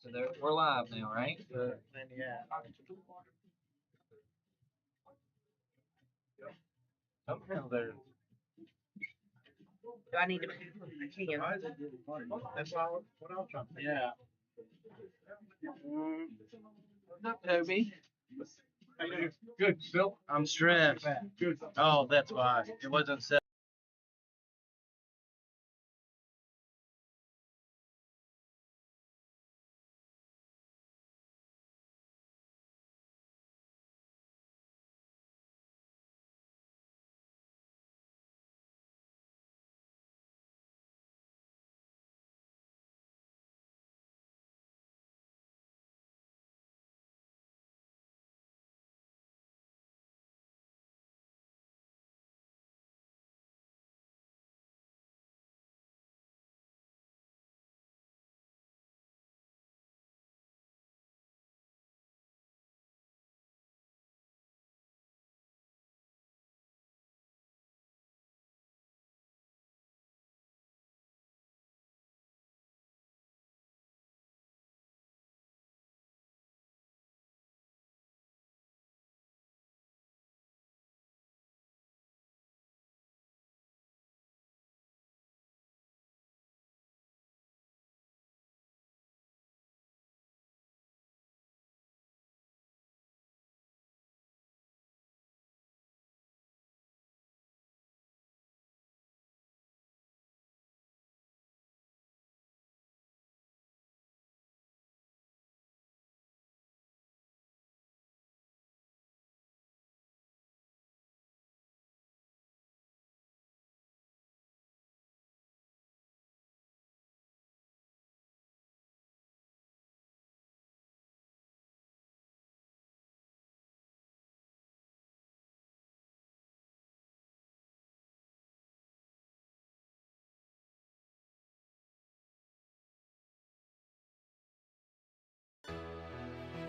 So we're live now, right? Somehow they're. Do I need to? I can. That's all. What else? Yeah. Not Toby. Good, Phil. I'm stressed. Good. Oh, that's why. It wasn't set.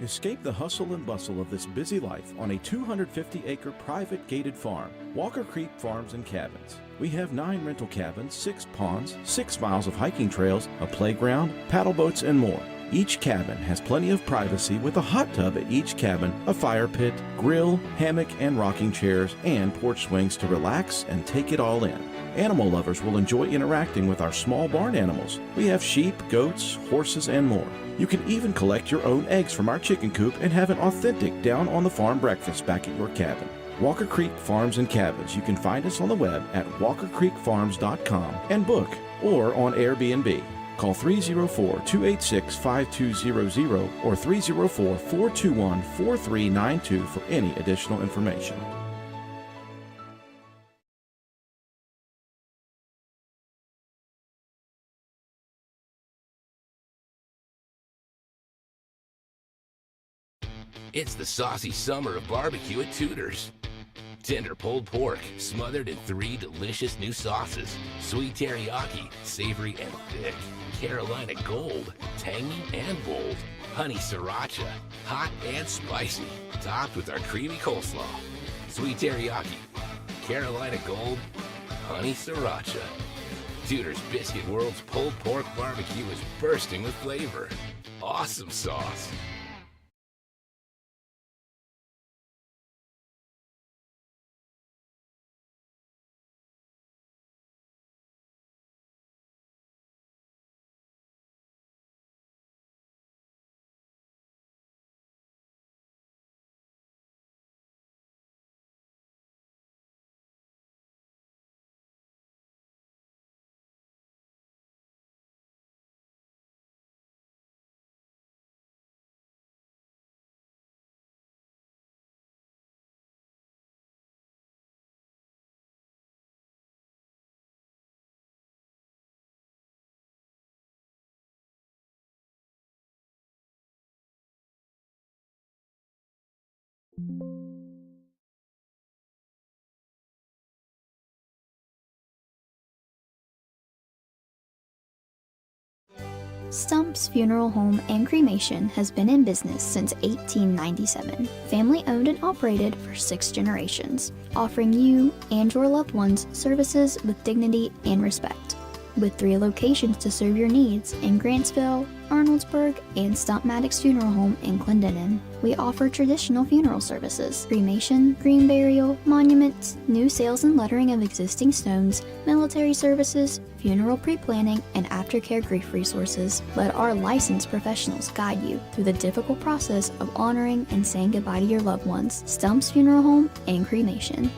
Escape the hustle and bustle of this busy life on a 250-acre private gated farm, Walker Creek Farms and Cabins. We have 9 rental cabins, 6 ponds, 6 miles of hiking trails, a playground, paddle boats, and more. Each cabin has plenty of privacy with a hot tub at each cabin, a fire pit, grill, hammock and rocking chairs, and porch swings to relax and take it all in. Animal lovers will enjoy interacting with our small barn animals. We have sheep, goats, horses, and more. You can even collect your own eggs from our chicken coop and have an authentic down-on-the-farm breakfast back at your cabin. Walker Creek Farms and Cabins. You can find us on the web at walkercreekfarms.com and book or on Airbnb. Call 304-286-5200 or 304-421-4392 for any additional information. It's the saucy summer of barbecue at Tudor's. Tender pulled pork, smothered in 3 delicious new sauces. Sweet teriyaki, savory and thick. Carolina Gold, tangy and bold. Honey sriracha, hot and spicy. Topped with our creamy coleslaw. Sweet teriyaki, Carolina Gold, honey sriracha. Tudor's Biscuit World's pulled pork barbecue is bursting with flavor. Awesome sauce. Stump's Funeral Home and Cremation has been in business since 1897, family owned and operated for 6 generations, offering you and your loved ones services with dignity and respect. With 3 locations to serve your needs in Grantsville, Arnoldsburg, and Stump Maddox Funeral Home in Clendenin. We offer traditional funeral services, cremation, green burial, monuments, new sales and lettering of existing stones, military services, funeral pre-planning, and aftercare grief resources. Let our licensed professionals guide you through the difficult process of honoring and saying goodbye to your loved ones. Stump's Funeral Home and Cremation.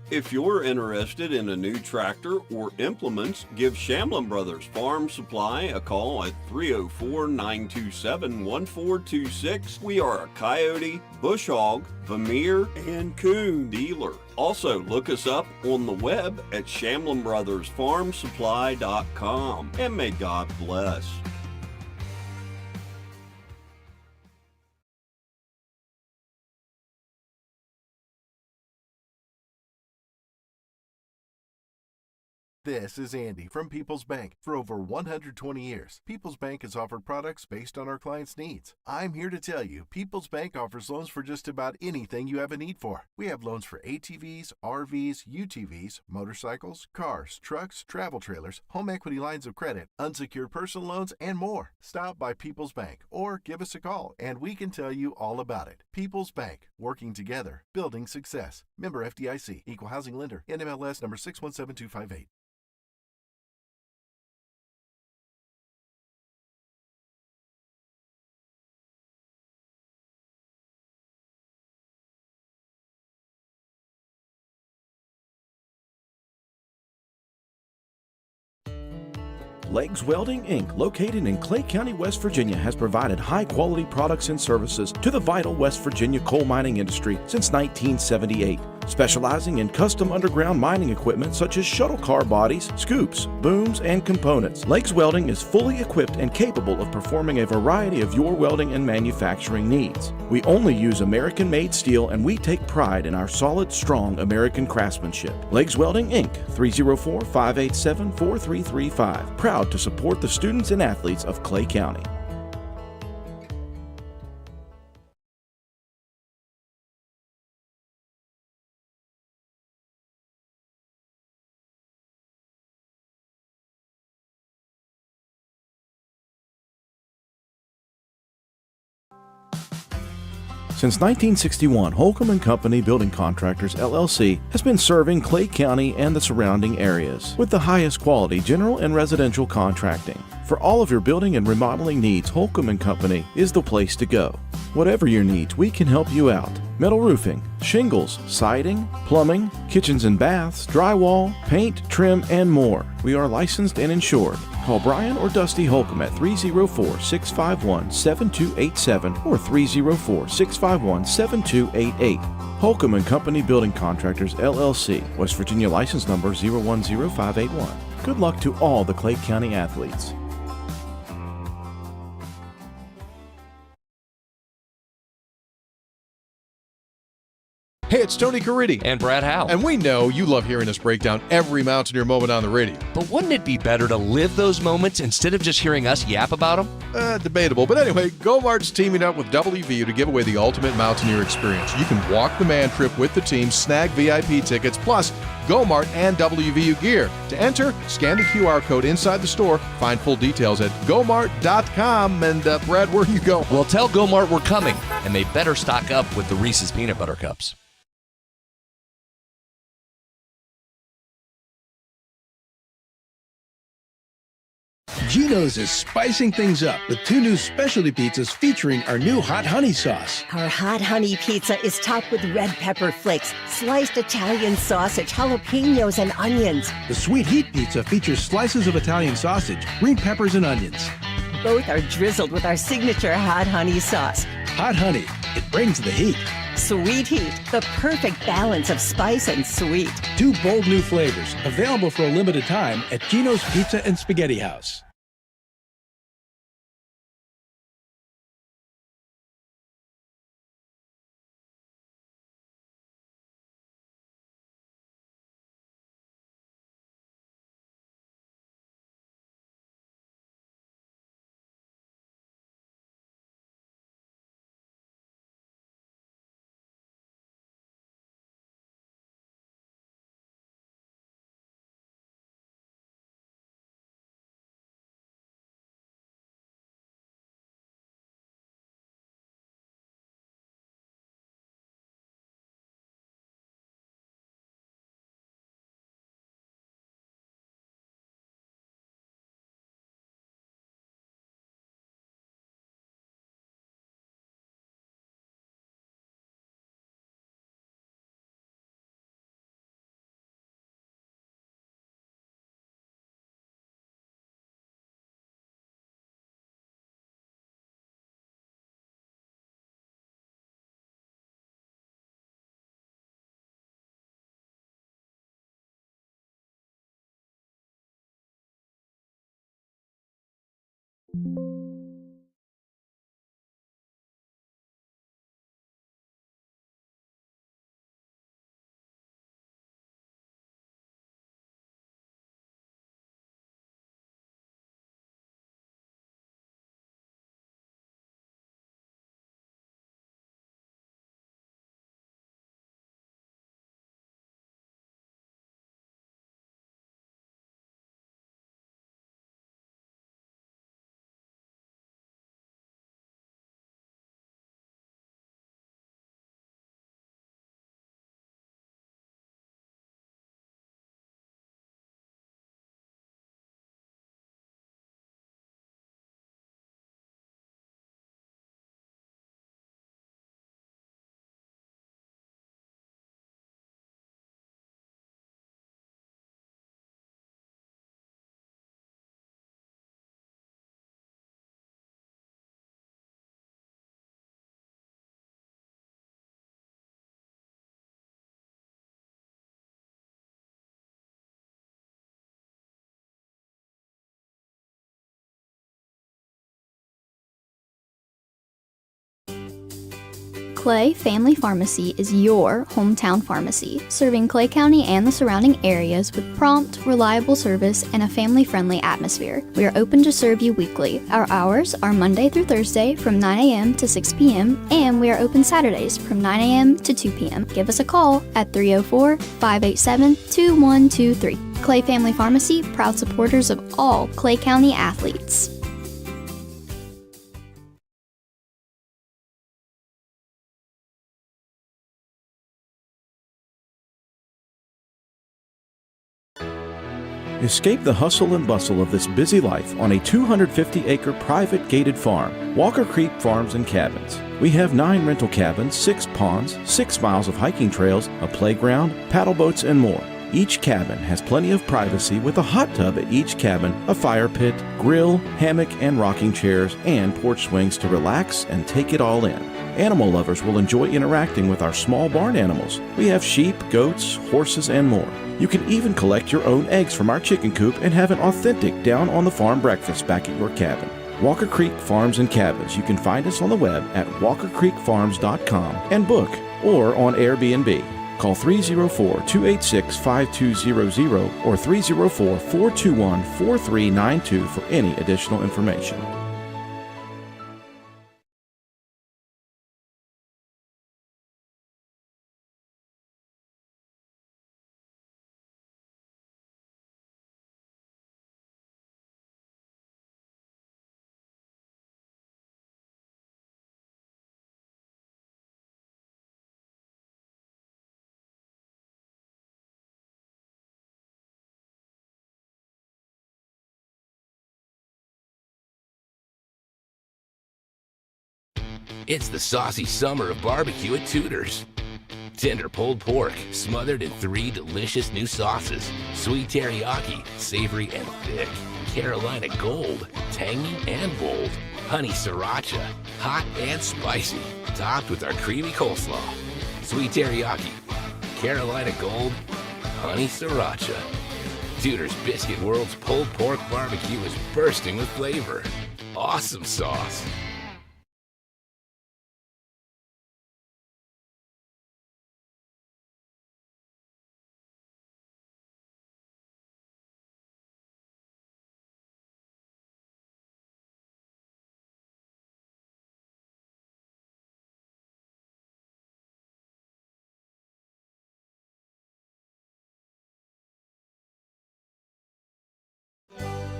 If you're interested in a new tractor or implements, give Shamlin Brothers Farm Supply a call at 304-927-1426. We are a Coyote, Bush Hog, Vermeer, and Coon dealer. Also, look us up on the web at ShamlinBrothersFarmSupply.com. And may God bless. This is Andy from People's Bank. For over 120 years, People's Bank has offered products based on our clients' needs. I'm here to tell you, People's Bank offers loans for just about anything you have a need for. We have loans for ATVs, RVs, UTVs, motorcycles, cars, trucks, travel trailers, home equity lines of credit, unsecured personal loans, and more. Stop by People's Bank or give us a call and we can tell you all about it. People's Bank, working together, building success. Member FDIC, Equal Housing Lender, NMLS number 617258. Legs Welding, Inc., located in Clay County, West Virginia, has provided high-quality products and services to the vital West Virginia coal mining industry since 1978, specializing in custom underground mining equipment such as shuttle car bodies, scoops, booms, and components. Legs Welding is fully equipped and capable of performing a variety of your welding and manufacturing needs. We only use American-made steel, and we take pride in our solid, strong American craftsmanship. Legs Welding, Inc., 304-587-4335. Proud to support the students and athletes of Clay County. Since 1961, Holcomb & Company Building Contractors, LLC has been serving Clay County and the surrounding areas with the highest quality general and residential contracting. For all of your building and remodeling needs, Holcomb & Company is the place to go. Whatever your needs, we can help you out. Metal roofing, shingles, siding, plumbing, kitchens and baths, drywall, paint, trim, and more. We are licensed and insured. Call Brian or Dusty Holcomb at 304-651-7287 or 304-651-7288. Holcomb & Company Building Contractors, LLC, West Virginia license number 010581. Good luck to all the Clay County athletes. Hey, it's Tony Caridi. And Brad Howe. And we know you love hearing us break down every Mountaineer moment on the radio. But wouldn't it be better to live those moments instead of just hearing us yap about them? Debatable. But anyway, GoMart's teaming up with WVU to give away the ultimate Mountaineer experience. You can walk the man trip with the team, snag VIP tickets, plus GoMart and WVU gear. To enter, scan the QR code inside the store. Find full details at GoMart.com. And Brad, where you go? Well, tell GoMart we're coming, and they better stock up with the Reese's Peanut Butter Cups. Geno's is spicing things up with 2 new specialty pizzas featuring our new hot honey sauce. Our hot honey pizza is topped with red pepper flakes, sliced Italian sausage, jalapenos, and onions. The sweet heat pizza features slices of Italian sausage, green peppers, and onions. Both are drizzled with our signature hot honey sauce. Hot honey, it brings the heat. Sweet heat, the perfect balance of spice and sweet. 2 bold new flavors, available for a limited time at Geno's Pizza and Spaghetti House. Clay Family Pharmacy is your hometown pharmacy, serving Clay County and the surrounding areas with prompt, reliable service and a family-friendly atmosphere. We are open to serve you weekly. Our hours are Monday through Thursday from 9 a.m. to 6 p.m. and we are open Saturdays from 9 a.m. to 2 p.m. Give us a call at 304-587-2123. Clay Family Pharmacy, proud supporters of all Clay County athletes. Escape the hustle and bustle of this busy life on a 250-acre private gated farm, Walker Creek Farms and Cabins. We have 9 rental cabins, 6 ponds, 6 miles of hiking trails, a playground, paddle boats, and more. Each cabin has plenty of privacy with a hot tub at each cabin, a fire pit, grill, hammock and rocking chairs, and porch swings to relax and take it all in. Animal lovers will enjoy interacting with our small barn animals. We have sheep, goats, horses, and more. You can even collect your own eggs from our chicken coop and have an authentic down-on-the-farm breakfast back at your cabin. Walker Creek Farms and Cabins. You can find us on the web at walkercreekfarms.com and book or on Airbnb. Call 304-286-5200 or 304-421-4392 for any additional information. It's the saucy summer of barbecue at Tudor's. Tender pulled pork, smothered in 3 delicious new sauces. Sweet teriyaki, savory and thick. Carolina Gold, tangy and bold. Honey sriracha, hot and spicy. Topped with our creamy coleslaw. Sweet teriyaki, Carolina Gold, honey sriracha. Tudor's Biscuit World's pulled pork barbecue is bursting with flavor. Awesome sauce.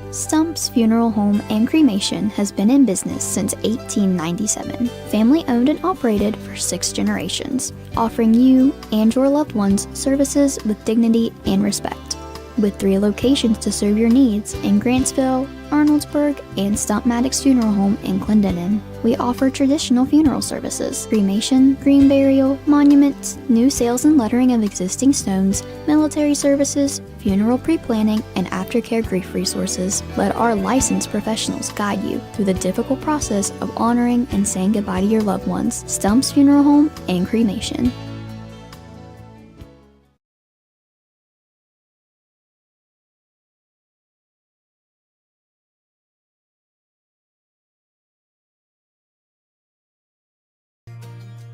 Stump's Funeral Home and Cremation has been in business since 1897. Family owned and operated for 6 generations, offering you and your loved ones services with dignity and respect. With 3 locations to serve your needs in Grantsville, Arnoldsburg, and Stump Maddox Funeral Home in Clendenin. We offer traditional funeral services, cremation, green burial, monuments, new sales and lettering of existing stones, military services, funeral pre-planning, and aftercare grief resources. Let our licensed professionals guide you through the difficult process of honoring and saying goodbye to your loved ones. Stump's Funeral Home and Cremation.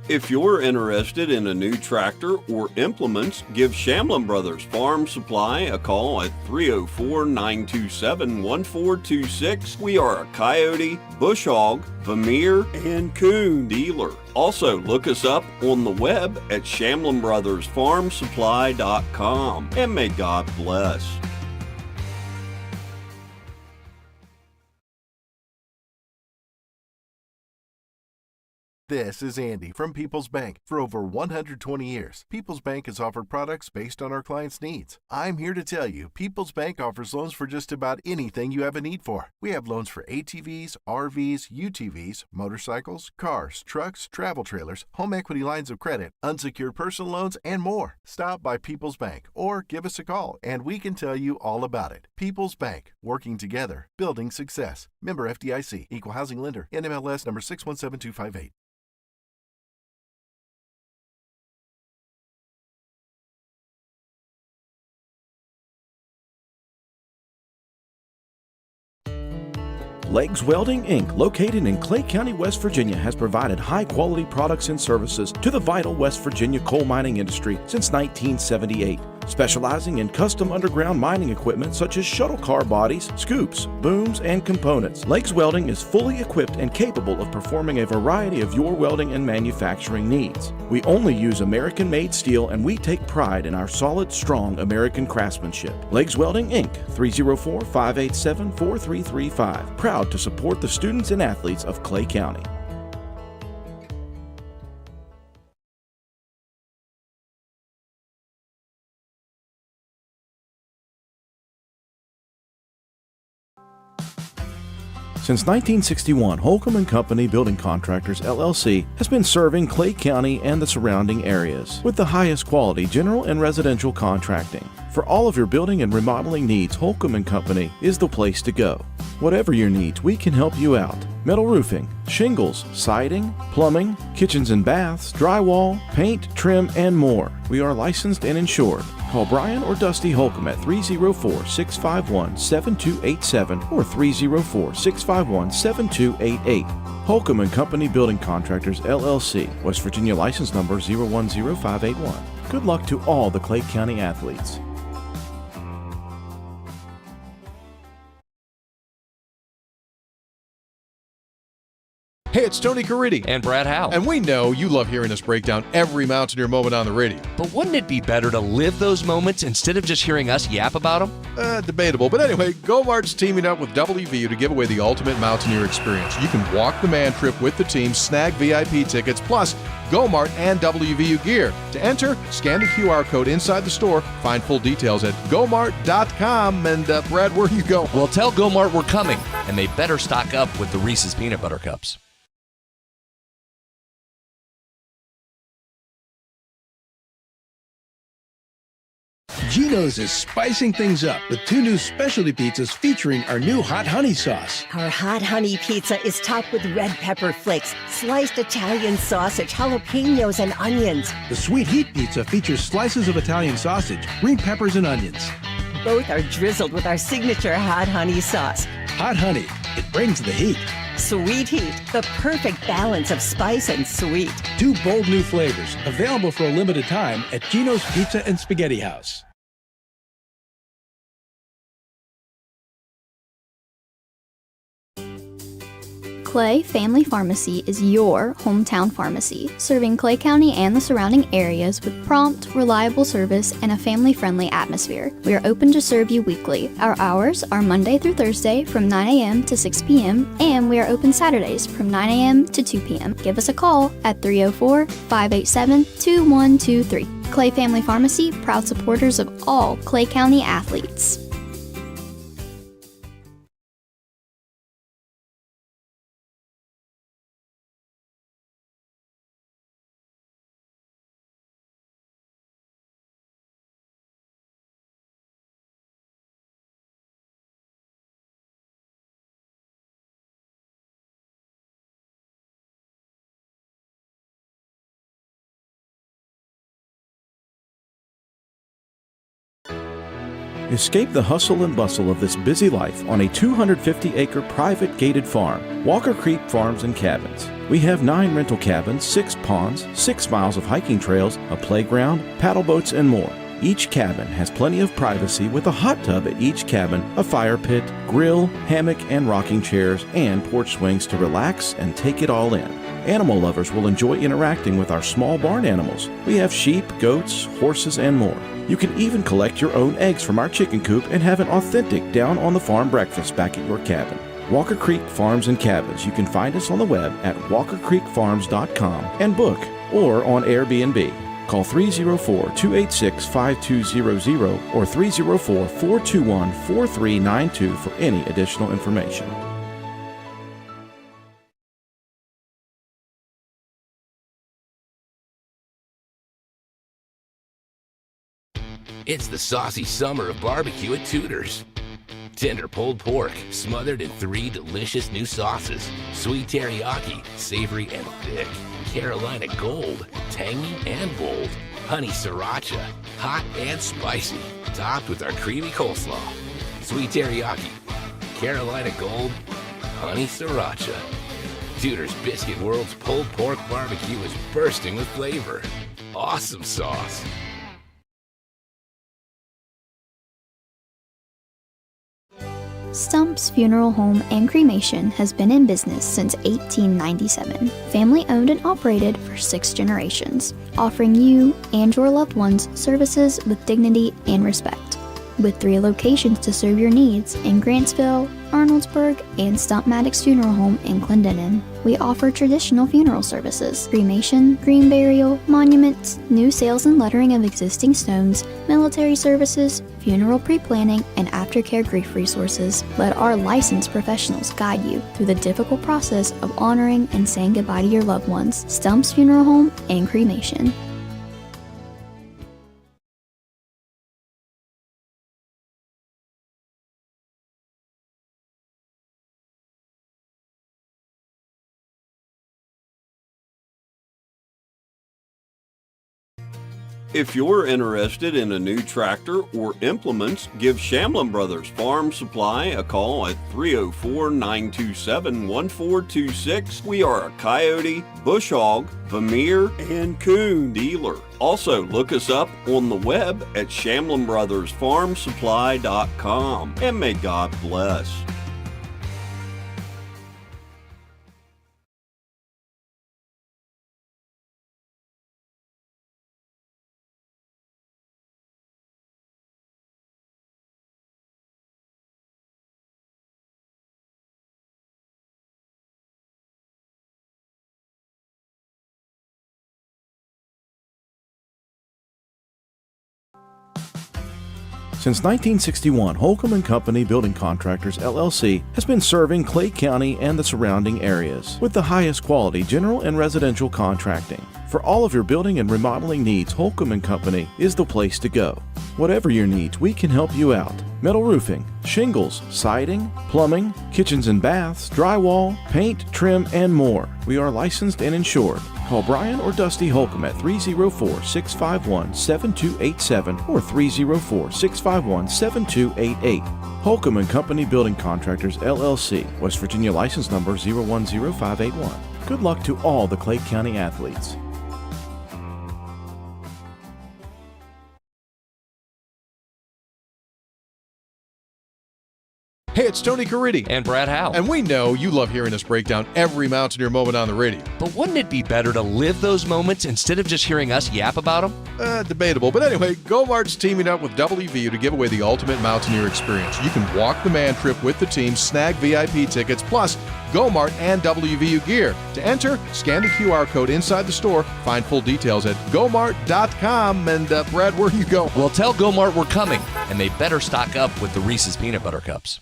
If you're interested in a new tractor or implements, give Shamlin Brothers Farm Supply a call at 304-927-1426. We are a coyote, bush hog, Vermeer, and coon dealer. Also, look us up on the web at ShamlinBrothersFarmSupply.com. And may God bless. This is Andy from People's Bank. For over 120 years, People's Bank has offered products based on our clients' needs. I'm here to tell you, People's Bank offers loans for just about anything you have a need for. We have loans for ATVs, RVs, UTVs, motorcycles, cars, trucks, travel trailers, home equity lines of credit, unsecured personal loans, and more. Stop by People's Bank or give us a call and we can tell you all about it. People's Bank, working together, building success. Member FDIC, Equal Housing Lender, NMLS number 617258. Legs Welding, Inc., located in Clay County, West Virginia, has provided high-quality products and services to the vital West Virginia coal mining industry since 1978. Specializing in custom underground mining equipment such as shuttle car bodies, scoops, booms, and components, Legs Welding is fully equipped and capable of performing a variety of your welding and manufacturing needs. We only use American-made steel and we take pride in our solid, strong American craftsmanship. Legs Welding, Inc., 304-587-4335. Proud to support the students and athletes of Clay County. Since 1961, Holcomb & Company Building Contractors, LLC has been serving Clay County and the surrounding areas with the highest quality general and residential contracting. For all of your building and remodeling needs, Holcomb & Company is the place to go. Whatever your needs, we can help you out. Metal roofing, shingles, siding, plumbing, kitchens and baths, drywall, paint, trim, and more. We are licensed and insured. Call Brian or Dusty Holcomb at 304-651-7287 or 304-651-7288. Holcomb & Company Building Contractors, LLC, West Virginia license number 010581. Good luck to all the Clay County athletes. Hey, it's Tony Caridi. And Brad Howe. And we know you love hearing us break down every Mountaineer moment on the radio. But wouldn't it be better to live those moments instead of just hearing us yap about them? Debatable. But anyway, Go-Mart's teaming up with WVU to give away the ultimate Mountaineer experience. You can walk the man trip with the team, snag VIP tickets, plus Go-Mart and WVU gear. To enter, scan the QR code inside the store. Find full details at gomart.com. And Brad, where are you going? Well, tell Go-Mart we're coming, and they better stock up with the Reese's Peanut Butter Cups. Geno's is spicing things up with 2 new specialty pizzas featuring our new hot honey sauce. Our hot honey pizza is topped with red pepper flakes, sliced Italian sausage, jalapenos, and onions. The sweet heat pizza features slices of Italian sausage, green peppers, and onions. Both are drizzled with our signature hot honey sauce. Hot honey, it brings the heat. Sweet heat, the perfect balance of spice and sweet. 2 bold new flavors, available for a limited time at Geno's Pizza and Spaghetti House. Clay Family Pharmacy is your hometown pharmacy, serving Clay County and the surrounding areas with prompt, reliable service and a family-friendly atmosphere. We are open to serve you weekly. Our hours are Monday through Thursday from 9 a.m. to 6 p.m. and we are open Saturdays from 9 a.m. to 2 p.m. Give us a call at 304-587-2123. Clay Family Pharmacy, proud supporters of all Clay County athletes. Escape the hustle and bustle of this busy life on a 250-acre private gated farm, Walker Creek Farms and Cabins. We have 9 rental cabins, 6 ponds, 6 miles of hiking trails, a playground, paddle boats, and more. Each cabin has plenty of privacy with a hot tub at each cabin, a fire pit, grill, hammock and rocking chairs, and porch swings to relax and take it all in. Animal lovers will enjoy interacting with our small barn animals. We have sheep, goats, horses, and more. You can even collect your own eggs from our chicken coop and have an authentic down-on-the-farm breakfast back at your cabin. Walker Creek Farms and Cabins. You can find us on the web at walkercreekfarms.com and book or on Airbnb. Call 304-286-5200 or 304-421-4392 for any additional information. It's the saucy summer of barbecue at Tudor's. Tender pulled pork, smothered in 3 delicious new sauces. Sweet teriyaki, savory and thick. Carolina Gold, tangy and bold. Honey sriracha, hot and spicy. Topped with our creamy coleslaw. Sweet teriyaki, Carolina Gold, honey sriracha. Tudor's Biscuit World's pulled pork barbecue is bursting with flavor. Awesome sauce. Stump's Funeral Home and Cremation has been in business since 1897. Family owned and operated for 6 generations, offering you and your loved ones services with dignity and respect. With 3 locations to serve your needs in Grantsville, Arnoldsburg, and Stump Maddox Funeral Home in Clendenin. We offer traditional funeral services, cremation, green burial, monuments, new sales and lettering of existing stones, military services, funeral pre-planning, and aftercare grief resources. Let our licensed professionals guide you through the difficult process of honoring and saying goodbye to your loved ones. Stump's Funeral Home and Cremation. If you're interested in a new tractor or implements, give Shamlin Brothers Farm Supply a call at 304-927-1426. We are a coyote, bush hog, Vermeer, and coon dealer. Also, look us up on the web at ShamlinBrothersFarmSupply.com. And may God bless. Since 1961, Holcomb & Company Building Contractors, LLC has been serving Clay County and the surrounding areas with the highest quality general and residential contracting. For all of your building and remodeling needs, Holcomb & Company is the place to go. Whatever your needs, we can help you out. Metal roofing, shingles, siding, plumbing, kitchens and baths, drywall, paint, trim, and more. We are licensed and insured. Call Brian or Dusty Holcomb at 304-651-7287 or 304-651-7288. Holcomb & Company Building Contractors, LLC, West Virginia license number 010581. Good luck to all the Clay County athletes. Hey, it's Tony Caridi. And Brad Howe. And we know you love hearing us break down every Mountaineer moment on the radio. But wouldn't it be better to live those moments instead of just hearing us yap about them? Debatable. But anyway, Go-Mart's teaming up with WVU to give away the ultimate Mountaineer experience. You can walk the man trip with the team, snag VIP tickets, plus Go-Mart and WVU gear. To enter, scan the QR code inside the store. Find full details at gomart.com. And Brad, where you go? Well, tell Go-Mart we're coming, and they better stock up with the Reese's Peanut Butter Cups.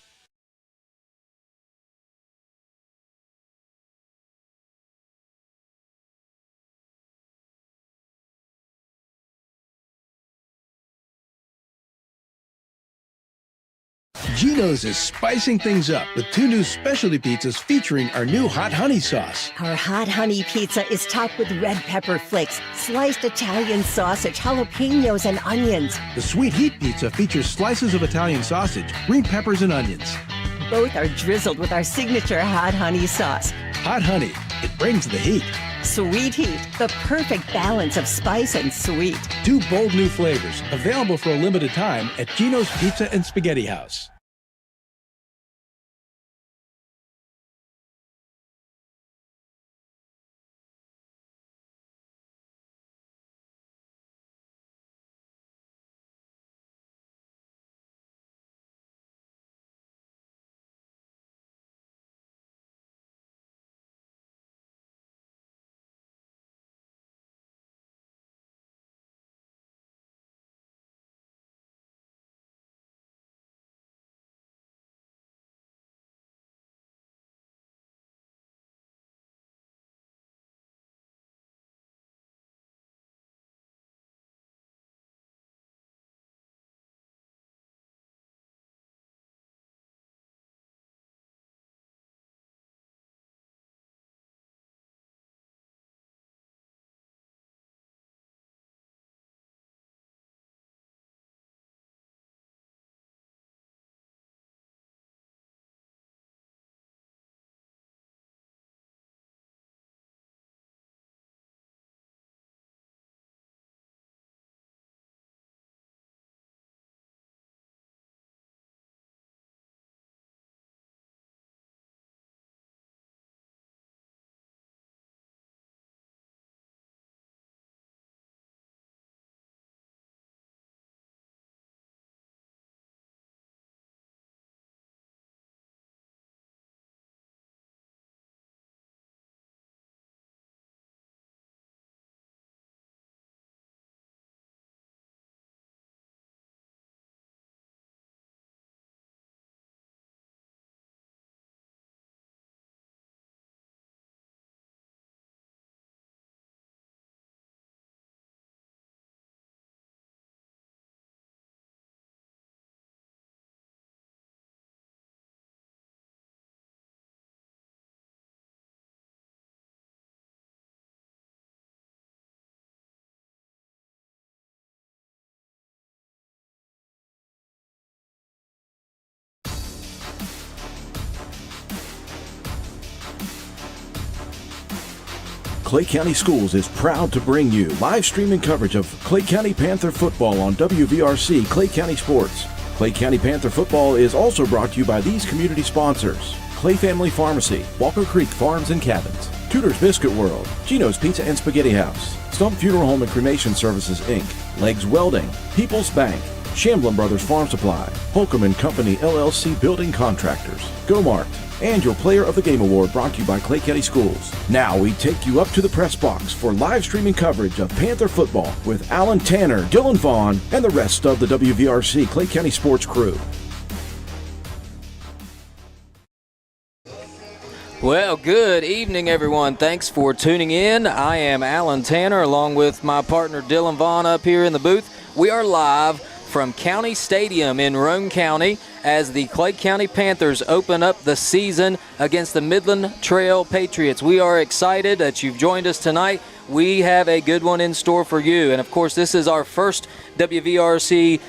Geno's is spicing things up with 2 new specialty pizzas featuring our new hot honey sauce. Our hot honey pizza is topped with red pepper flakes, sliced Italian sausage, jalapenos, and onions. The sweet heat pizza features slices of Italian sausage, green peppers, and onions. Both are drizzled with our signature hot honey sauce. Hot honey, it brings the heat. Sweet heat, the perfect balance of spice and sweet. 2 bold new flavors, available for a limited time at Geno's Pizza and Spaghetti House. Clay County Schools is proud to bring you live streaming coverage of Clay County Panther football on WVRC Clay County Sports. Clay County Panther football is also brought to you by these community sponsors: Clay Family Pharmacy, Walker Creek Farms and Cabins, Tudor's Biscuit World, Geno's Pizza and Spaghetti House, Stump Funeral Home and Cremation Services, Inc., Legs Welding, People's Bank, Shamblin Brothers Farm Supply, Holcomb and Company LLC Building Contractors, Go-Mart, and your Player of the Game Award brought to you by Clay County Schools. Now we take you up to the press box for live streaming coverage of Panther football with Alan Tanner, Dylan Vaughn, and the rest of the WVRC Clay County Sports crew. Well, good evening, everyone. Thanks for tuning in. I am Alan Tanner, along with my partner Dylan Vaughn up here in the booth. We are live from County Stadium in Roane County as the Clay County Panthers open up the season against the Midland Trail Patriots. We are excited that you've joined us tonight. We have a good one in store for you. And, of course, this is our first WVRC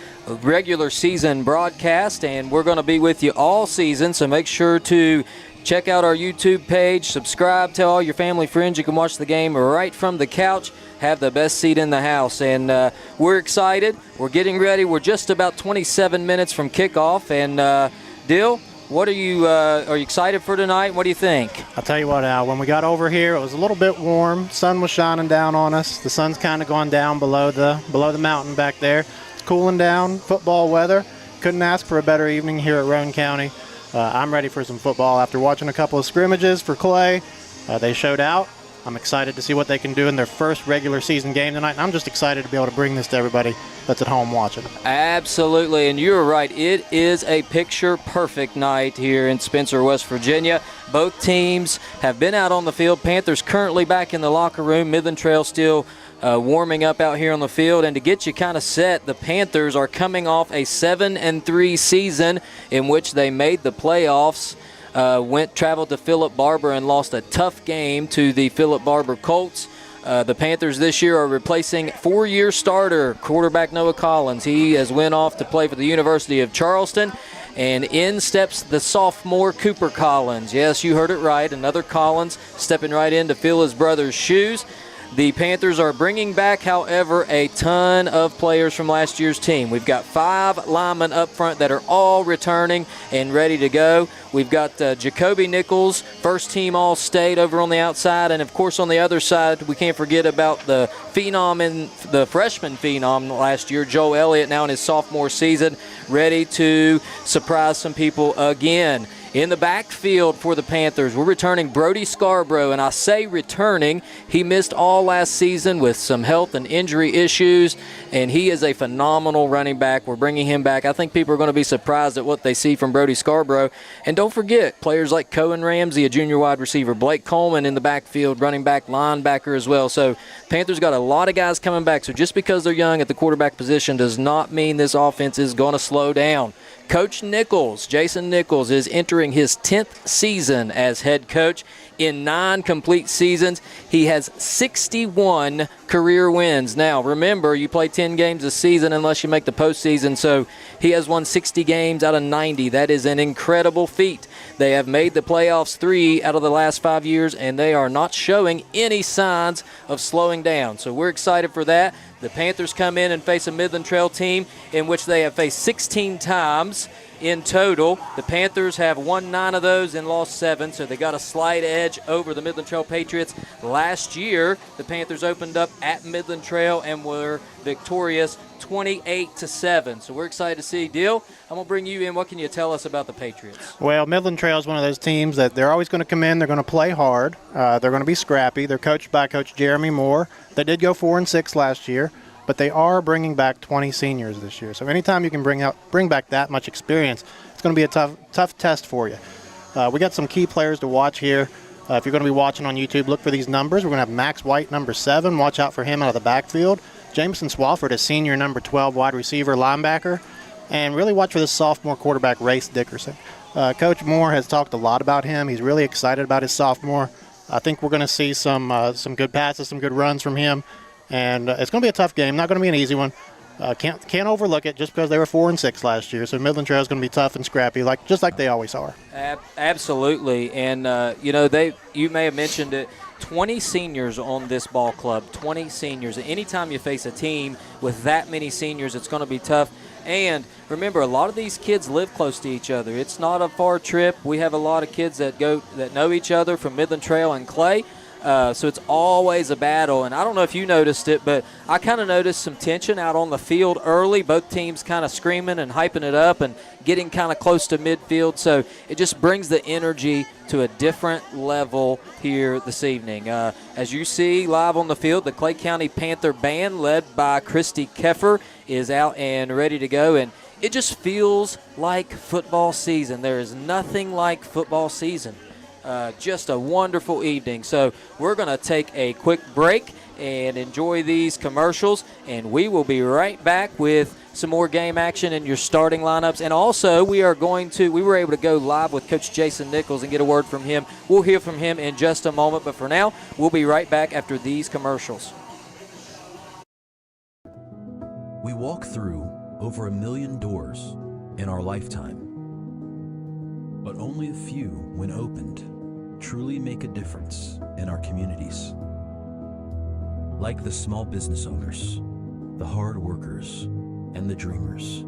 regular season broadcast, and we're going to be with you all season, so make sure to check out our YouTube page, subscribe, tell all your family, friends you can watch the game right from the couch, have the best seat in the house. And we're excited. We're getting ready. We're just about 27 minutes from kickoff. And, Dill, what are you excited for tonight? What do you think? I'll tell you what, Al, when we got over here, it was a little bit warm. Sun was shining down on us. The sun's kind of gone down below the mountain back there. It's cooling down, football weather. Couldn't ask for a better evening here at Roane County. I'm ready for some football after watching a couple of scrimmages for Clay. They showed out. I'm excited to see what they can do in their first regular season game tonight, and I'm just excited to be able to bring this to everybody that's at home watching. Absolutely, and you're right. It is a picture-perfect night here in Spencer, West Virginia. Both teams have been out on the field. Panthers currently back in the locker room. Midland Trail still warming up out here on the field. And to get you kind of set, the Panthers are coming off a 7-3 season in which they made the playoffs. Traveled to Philip Barber and lost a tough game to the Philip Barber Colts. The Panthers this year are replacing 4-year starter quarterback Noah Collins. He has went off to play for the University of Charleston, and in steps the sophomore Cooper Collins. Yes, you heard it right, another Collins stepping right in to fill his brother's shoes. The Panthers are bringing back, however, a ton of players from last year's team. We've got 5 linemen up front that are all returning and ready to go. We've got Jacoby Nichols, first-team All-State over on the outside. And, of course, on the other side, we can't forget about the freshman phenom last year, Joe Elliott, now in his sophomore season, ready to surprise some people again. In the backfield for the Panthers, we're returning Brody Scarborough, and I say returning. He missed all last season with some health and injury issues, and he is a phenomenal running back. We're bringing him back. I think people are going to be surprised at what they see from Brody Scarborough. And don't forget, players like Cohen Ramsey, a junior wide receiver, Blake Coleman in the backfield, running back, linebacker as well. So Panthers got a lot of guys coming back. So just because they're young at the quarterback position does not mean this offense is going to slow down. Coach Nichols, Jason Nichols, is entering his 10th season as head coach. In 9 complete seasons, he has 61 career wins. Now, remember, you play 10 games a season unless you make the postseason, so he has won 60 games out of 90. That is an incredible feat. They have made the playoffs 3 out of the last 5 years, and they are not showing any signs of slowing down. So we're excited for that. The Panthers come in and face a Midland Trail team in which they have faced 16 times in total. The Panthers have won 9 of those and lost 7, so they got a slight edge over the Midland Trail Patriots. Last year, the Panthers opened up at Midland Trail and were victorious 28-7. So we're excited to see. Dill, I'm going to bring you in. What can you tell us about the Patriots? Well, Midland Trail is one of those teams that they're always going to come in. They're going to play hard. They're going to be scrappy. They're coached by Coach Jeremy Moore. They did go 4-6 last year, but they are bringing back 20 seniors this year. So anytime you can bring back that much experience, it's going to be a tough test for you. We got some key players to watch here. If you're going to be watching on YouTube, look for these numbers. We're going to have Max White, number 7. Watch out for him out of the backfield. Jameson Swafford, a senior, number 12, wide receiver, linebacker. And really watch for this sophomore quarterback, Race Dickerson. Coach Moore has talked a lot about him. He's really excited about his sophomore. I think we're going to see some good passes, some good runs from him. And it's going to be a tough game. Not going to be an easy one. Can't overlook it just because they were 4-6 last year. So Midland Trail is going to be tough and scrappy, just like they always are. Absolutely. And, you may have mentioned it, 20 seniors on this ball club, 20 seniors. Anytime you face a team with that many seniors, it's going to be tough. And remember, a lot of these kids live close to each other. It's not a far trip. We have a lot of kids that know each other from Midland Trail and Clay. So it's always a battle. And I don't know if you noticed it, but I kind of noticed some tension out on the field early. Both teams kind of screaming and hyping it up and getting kind of close to midfield. So it just brings the energy to a different level here this evening. As you see live on the field, the Clay County Panther Band, led by Christy Keffer, is out and ready to go. And it just feels like football season. There is nothing like football season. Just a wonderful evening. So we're going to take a quick break and enjoy these commercials, and we will be right back with some more game action and your starting lineups. And also, we were able to go live with Coach Jason Nichols and get a word from him. We'll hear from him in just a moment, but for now, we'll be right back after these commercials. We walk through over 1 million doors in our lifetime, but only a few, when opened, truly make a difference in our communities. Like the small business owners, the hard workers, and the dreamers.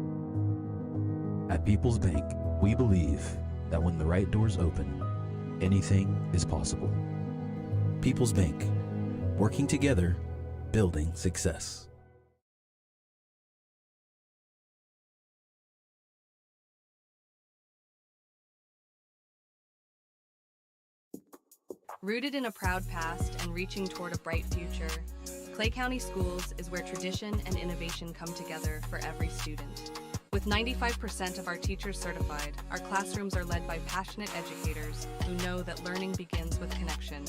At People's Bank, we believe that when the right doors open, anything is possible. People's Bank, working together, building success. Rooted in a proud past and reaching toward a bright future, Clay County Schools is where tradition and innovation come together for every student. With 95% of our teachers certified, our classrooms are led by passionate educators who know that learning begins with connection.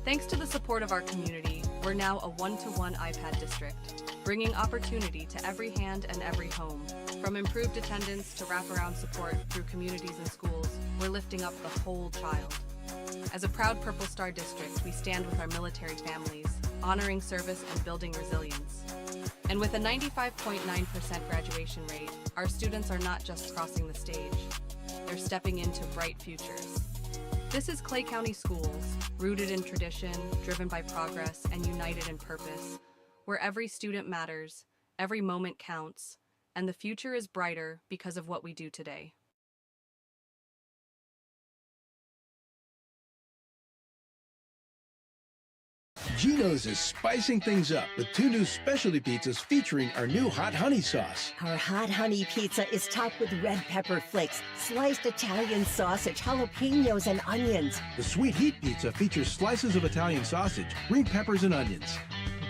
Thanks to the support of our community, we're now a one-to-one iPad district, bringing opportunity to every hand and every home. From improved attendance to wraparound support through communities and schools, we're lifting up the whole child. As a proud Purple Star district, we stand with our military families, honoring service and building resilience. And with a 95.9% graduation rate, our students are not just crossing the stage, they're stepping into bright futures. This is Clay County Schools, rooted in tradition, driven by progress, and united in purpose, where every student matters, every moment counts, and the future is brighter because of what we do today. Geno's is spicing things up with 2 new specialty pizzas featuring our new hot honey sauce. Our hot honey pizza is topped with red pepper flakes, sliced Italian sausage, jalapenos, and onions. The sweet heat pizza features slices of Italian sausage, green peppers, and onions.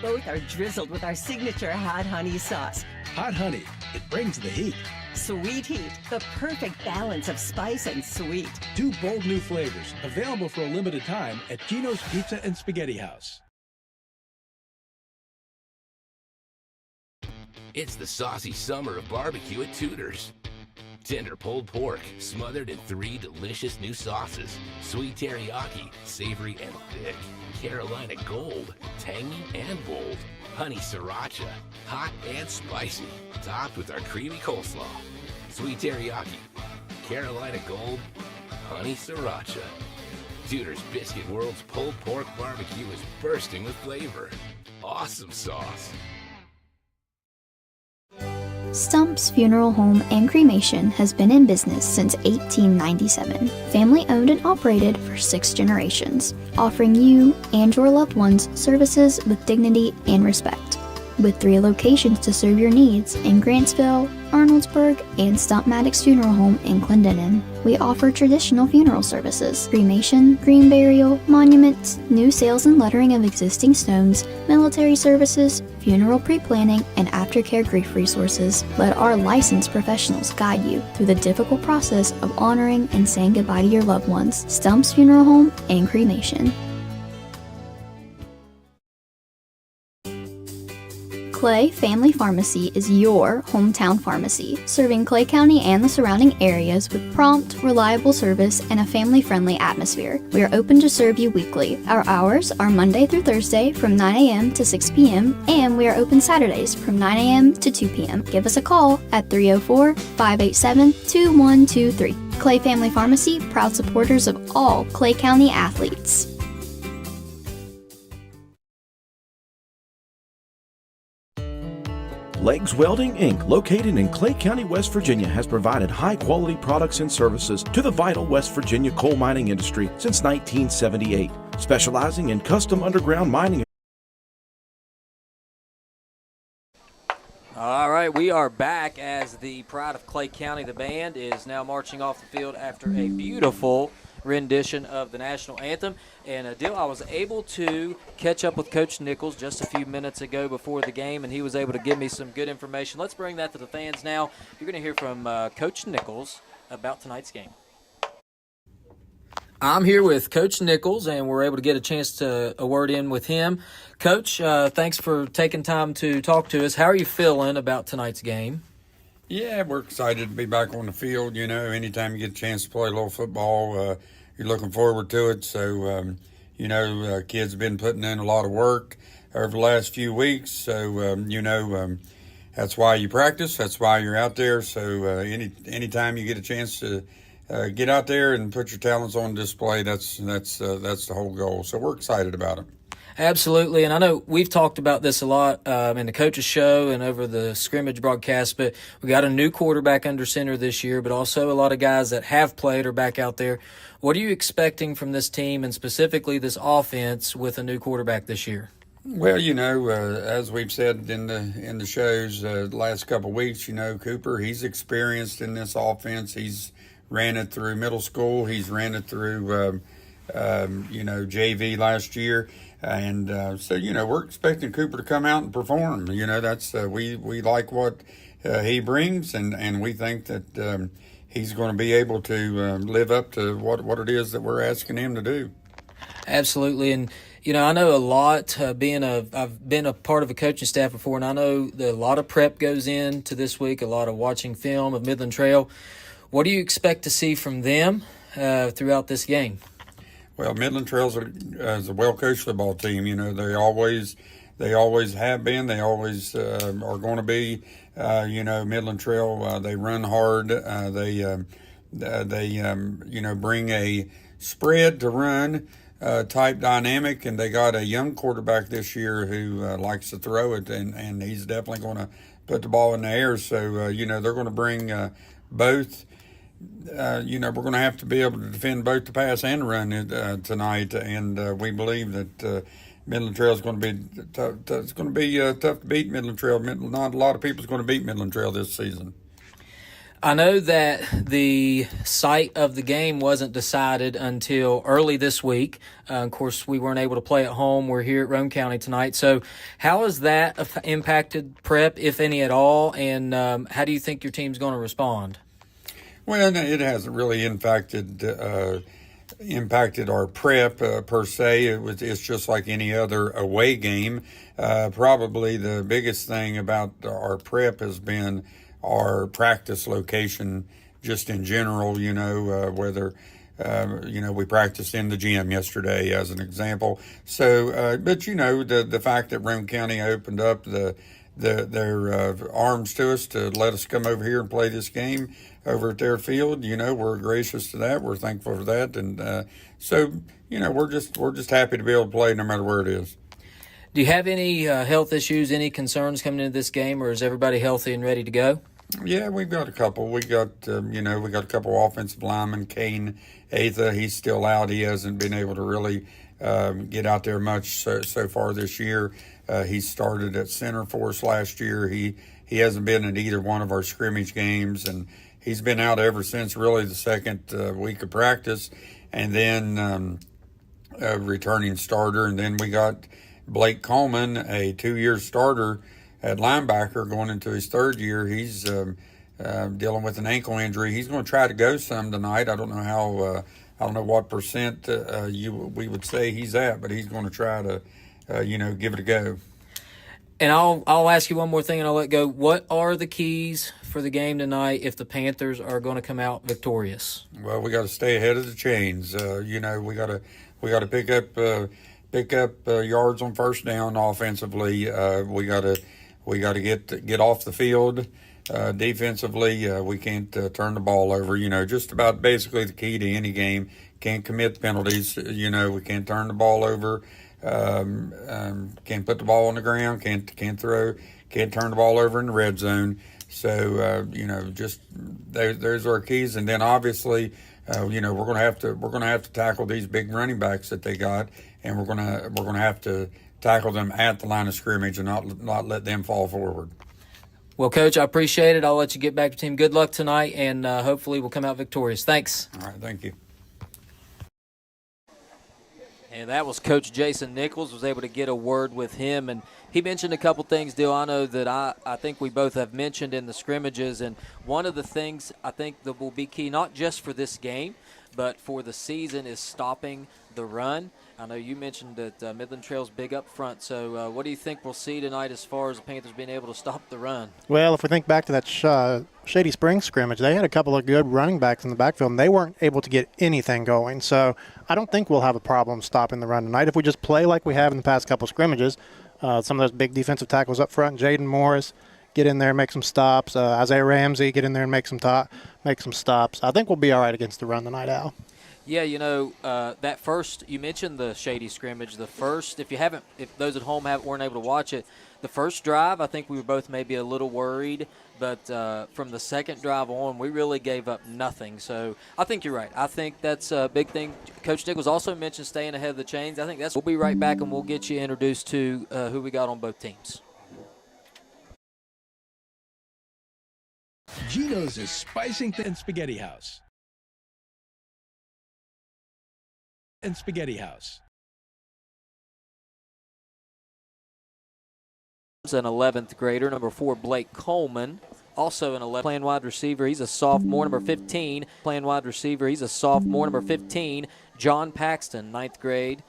Both are drizzled with our signature hot honey sauce. Hot honey, it brings the heat. Sweet heat, the perfect balance of spice and sweet. 2 bold new flavors, available for a limited time at Geno's Pizza and Spaghetti House. It's the saucy summer of barbecue at Tudor's. Tender pulled pork, smothered in 3 delicious new sauces. Sweet teriyaki, savory and thick. Carolina Gold, tangy and bold. Honey sriracha, hot and spicy. Topped with our creamy coleslaw. Sweet teriyaki, Carolina Gold, honey sriracha. Tudor's Biscuit World's pulled pork barbecue is bursting with flavor. Awesome sauce. Stump's Funeral Home and Cremation has been in business since 1897, family owned and operated for 6 generations, offering you and your loved ones services with dignity and respect. With 3 locations to serve your needs in Grantsville, Arnoldsburg, and Stump Maddox Funeral Home in Clendenin, we offer traditional funeral services, cremation, green burial, monuments, new sales and lettering of existing stones, military services, funeral pre-planning, and aftercare grief resources. Let our licensed professionals guide you through the difficult process of honoring and saying goodbye to your loved ones. Stump's Funeral Home and Cremation. Clay Family Pharmacy is your hometown pharmacy, serving Clay County and the surrounding areas with prompt, reliable service and a family-friendly atmosphere. We are open to serve you weekly. Our hours are Monday through Thursday from 9 a.m. to 6 p.m. and we are open Saturdays from 9 a.m. to 2 p.m. Give us a call at 304-587-2123. Clay Family Pharmacy, proud supporters of all Clay County athletes. Legs Welding, Inc., located in Clay County, West Virginia, has provided high-quality products and services to the vital West Virginia coal mining industry since 1978, specializing in custom underground mining. All right, we are back as the Pride of Clay County. The band is now marching off the field after a beautiful rendition of the national anthem. And I was able to catch up with Coach Nichols just a few minutes ago before the game, and he was able to give me some good information. Let's bring that to the fans now. You're going to hear from Coach Nichols about tonight's game. I'm here with Coach Nichols, and we're able to get a chance to a word in with him. Coach, thanks for taking time to talk to us. How are you feeling about tonight's game? Yeah, we're excited to be back on the field. You know, anytime you get a chance to play a little football, you're looking forward to it. So, kids have been putting in a lot of work over the last few weeks. So, that's why you practice. That's why you're out there. So, anytime you get a chance to get out there and put your talents on display, that's the whole goal. So, we're excited about it. Absolutely, and I know we've talked about this a lot in the coaches show and over the scrimmage broadcast, but we got a new quarterback under center this year, but also a lot of guys that have played are back out there. What are you expecting from this team and specifically this offense with a new quarterback this year? Well, as we've said in the shows the last couple of weeks, Cooper, he's experienced in this offense. He's ran it through middle school. He's ran it through JV last year. And we're expecting Cooper to come out and perform. That's we like what he brings, and we think that he's going to be able to live up to what it is that we're asking him to do. Absolutely, and You know, I know a lot. I've been a part of a coaching staff before, and I know that a lot of prep goes into this week. A lot of watching film of Midland Trail. What do you expect to see from them throughout this game? Well, Midland Trail's is a well-coached football team. You know, they always have been. They always are going to be. You know, Midland Trail. They run hard. They bring a spread to run type dynamic, and they got a young quarterback this year who likes to throw it, and he's definitely going to put the ball in the air. So they're going to bring both. We're going to have to be able to defend both the pass and run tonight, and we believe that Midland Trail is going to be tough. It's going to be tough to beat Midland Trail. Not a lot of people is going to beat Midland Trail this season. I know that the site of the game wasn't decided until early this week. Of course, we weren't able to play at home. We're here at Roane County tonight. So how has that impacted prep, if any at all, and how do you think your team's going to respond? Well, it hasn't really impacted our prep per se. It's just like any other away game. Probably the biggest thing about our prep has been our practice location, just in general. Whether we practiced in the gym yesterday as an example. So, but the fact that Roane County opened up their arms to us to let us come over here and play this game over at their field, we're gracious to that. We're thankful for that, and so we're just happy to be able to play no matter where it is. Do you have any health issues, any concerns coming into this game, or is everybody healthy and ready to go? Yeah, we've got a couple. We got a couple offensive linemen. Kane Atha, he's still out. He hasn't been able to really get out there much so far this year. He started at center for us last year. He hasn't been in either one of our scrimmage games, and he's been out ever since really the second week of practice, and then a returning starter. And then we got Blake Coleman, a 2-year starter at linebacker, going into his third year. He's dealing with an ankle injury. He's going to try to go some tonight. I don't know how. I don't know what percent we would say he's at, but he's going to try to, give it a go. And I'll ask you one more thing, and I'll let go. What are the keys for the game tonight if the Panthers are going to come out victorious? Well, we got to stay ahead of the chains. We got to pick up yards on first down offensively. We got to get off the field. Defensively, we can't turn the ball over. Just about basically the key to any game. Can't commit penalties. We can't turn the ball over. Can't put the ball on the ground. Can't throw. Can't turn the ball over in the red zone. So just there's our keys. And then obviously, we're gonna have to tackle these big running backs that they got, and we're gonna have to tackle them at the line of scrimmage and not let them fall forward. Well, Coach, I appreciate it. I'll let you get back to your team. Good luck tonight, and hopefully we'll come out victorious. Thanks. All right, thank you. And that was Coach Jason Nichols. Was able to get a word with him, and he mentioned a couple things, Dill, I know that I think we both have mentioned in the scrimmages, and one of the things I think that will be key, not just for this game, but for the season, is stopping the run. I know you mentioned that Midland Trail's big up front, so what do you think we'll see tonight as far as the Panthers being able to stop the run? Well, if we think back to that Shady Springs scrimmage, they had a couple of good running backs in the backfield, and they weren't able to get anything going. So I don't think we'll have a problem stopping the run tonight if we just play like we have in the past couple of scrimmages. Some of those big defensive tackles up front, Jaden Morris, get in there and make some stops. Isaiah Ramsey, get in there and make some stops. I think we'll be all right against the run tonight, Al. Yeah, that first, you mentioned the Shady scrimmage. The first, if those at home weren't able to watch it, the first drive, I think we were both maybe a little worried, but from the second drive on, we really gave up nothing. So I think you're right. I think that's a big thing. Coach Nichols also mentioned staying ahead of the chains. I think we'll be right back, and we'll get you introduced to who we got on both teams. Geno's is spicing things Spaghetti House. And Spaghetti House. An 11th grader, number 4, Blake Coleman, also an 11th playing wide receiver. He's a sophomore, number 15. Playing wide receiver, he's a sophomore, number 15. John Paxton, 9th grade.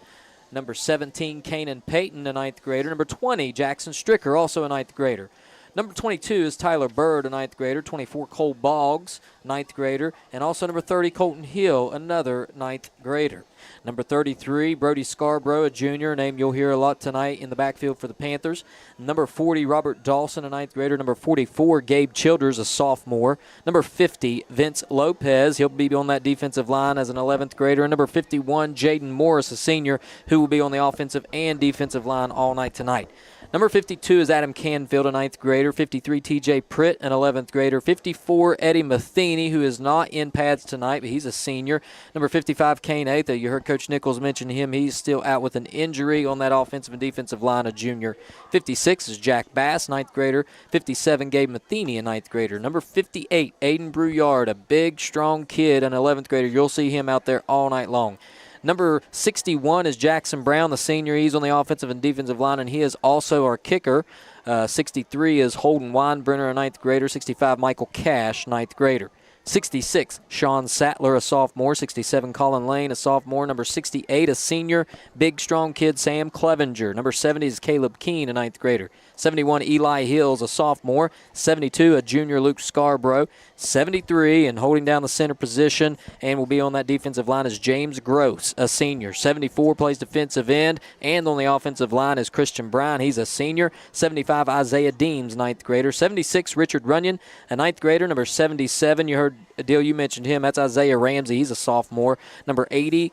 Number 17, Kanan Payton, a 9th grader. Number 20, Jackson Stricker, also a 9th grader. Number 22 is Tyler Bird, a 9th grader. 24, Cole Boggs, 9th grader. And also number 30, Colton Hill, another 9th grader. Number 33, Brody Scarborough, a junior, a name you'll hear a lot tonight in the backfield for the Panthers. Number 40, Robert Dawson, a 9th grader. Number 44, Gabe Childers, a sophomore. Number 50, Vince Lopez. He'll be on that defensive line as an 11th grader. And number 51, Jaden Morris, a senior, who will be on the offensive and defensive line all night tonight. Number 52 is Adam Canfield, a 9th grader. 53, TJ Pritt, an 11th grader. 54, Eddie Matheny, who is not in pads tonight, but he's a senior. Number 55, Kane Atha. You heard Coach Nichols mention him. He's still out with an injury on that offensive and defensive line, a junior. 56 is Jack Bass, 9th grader. 57, Gabe Matheny, a 9th grader. Number 58, Aiden Brouillard, a big, strong kid, an 11th grader. You'll see him out there all night long. Number 61 is Jackson Brown, the senior. He's on the offensive and defensive line, and he is also our kicker. 63 is Holden Weinbrenner, a 9th grader. 65, Michael Cash, 9th grader. 66, Sean Sattler, a sophomore. 67, Colin Lane, a sophomore. Number 68, a senior, big, strong kid, Sam Clevenger. Number 70 is Caleb Keene, a 9th grader. 71, Eli Hills, a sophomore. 72, a junior, Luke Scarborough. 73, and holding down the center position and will be on that defensive line is James Gross, a senior. 74, plays defensive end, and on the offensive line is Christian Bryan. He's a senior. 75, Isaiah Deems, 9th grader. 76, Richard Runyon, a 9th grader. Number 77, you heard Adil, you mentioned him. That's Isaiah Ramsey. He's a sophomore. Number 80,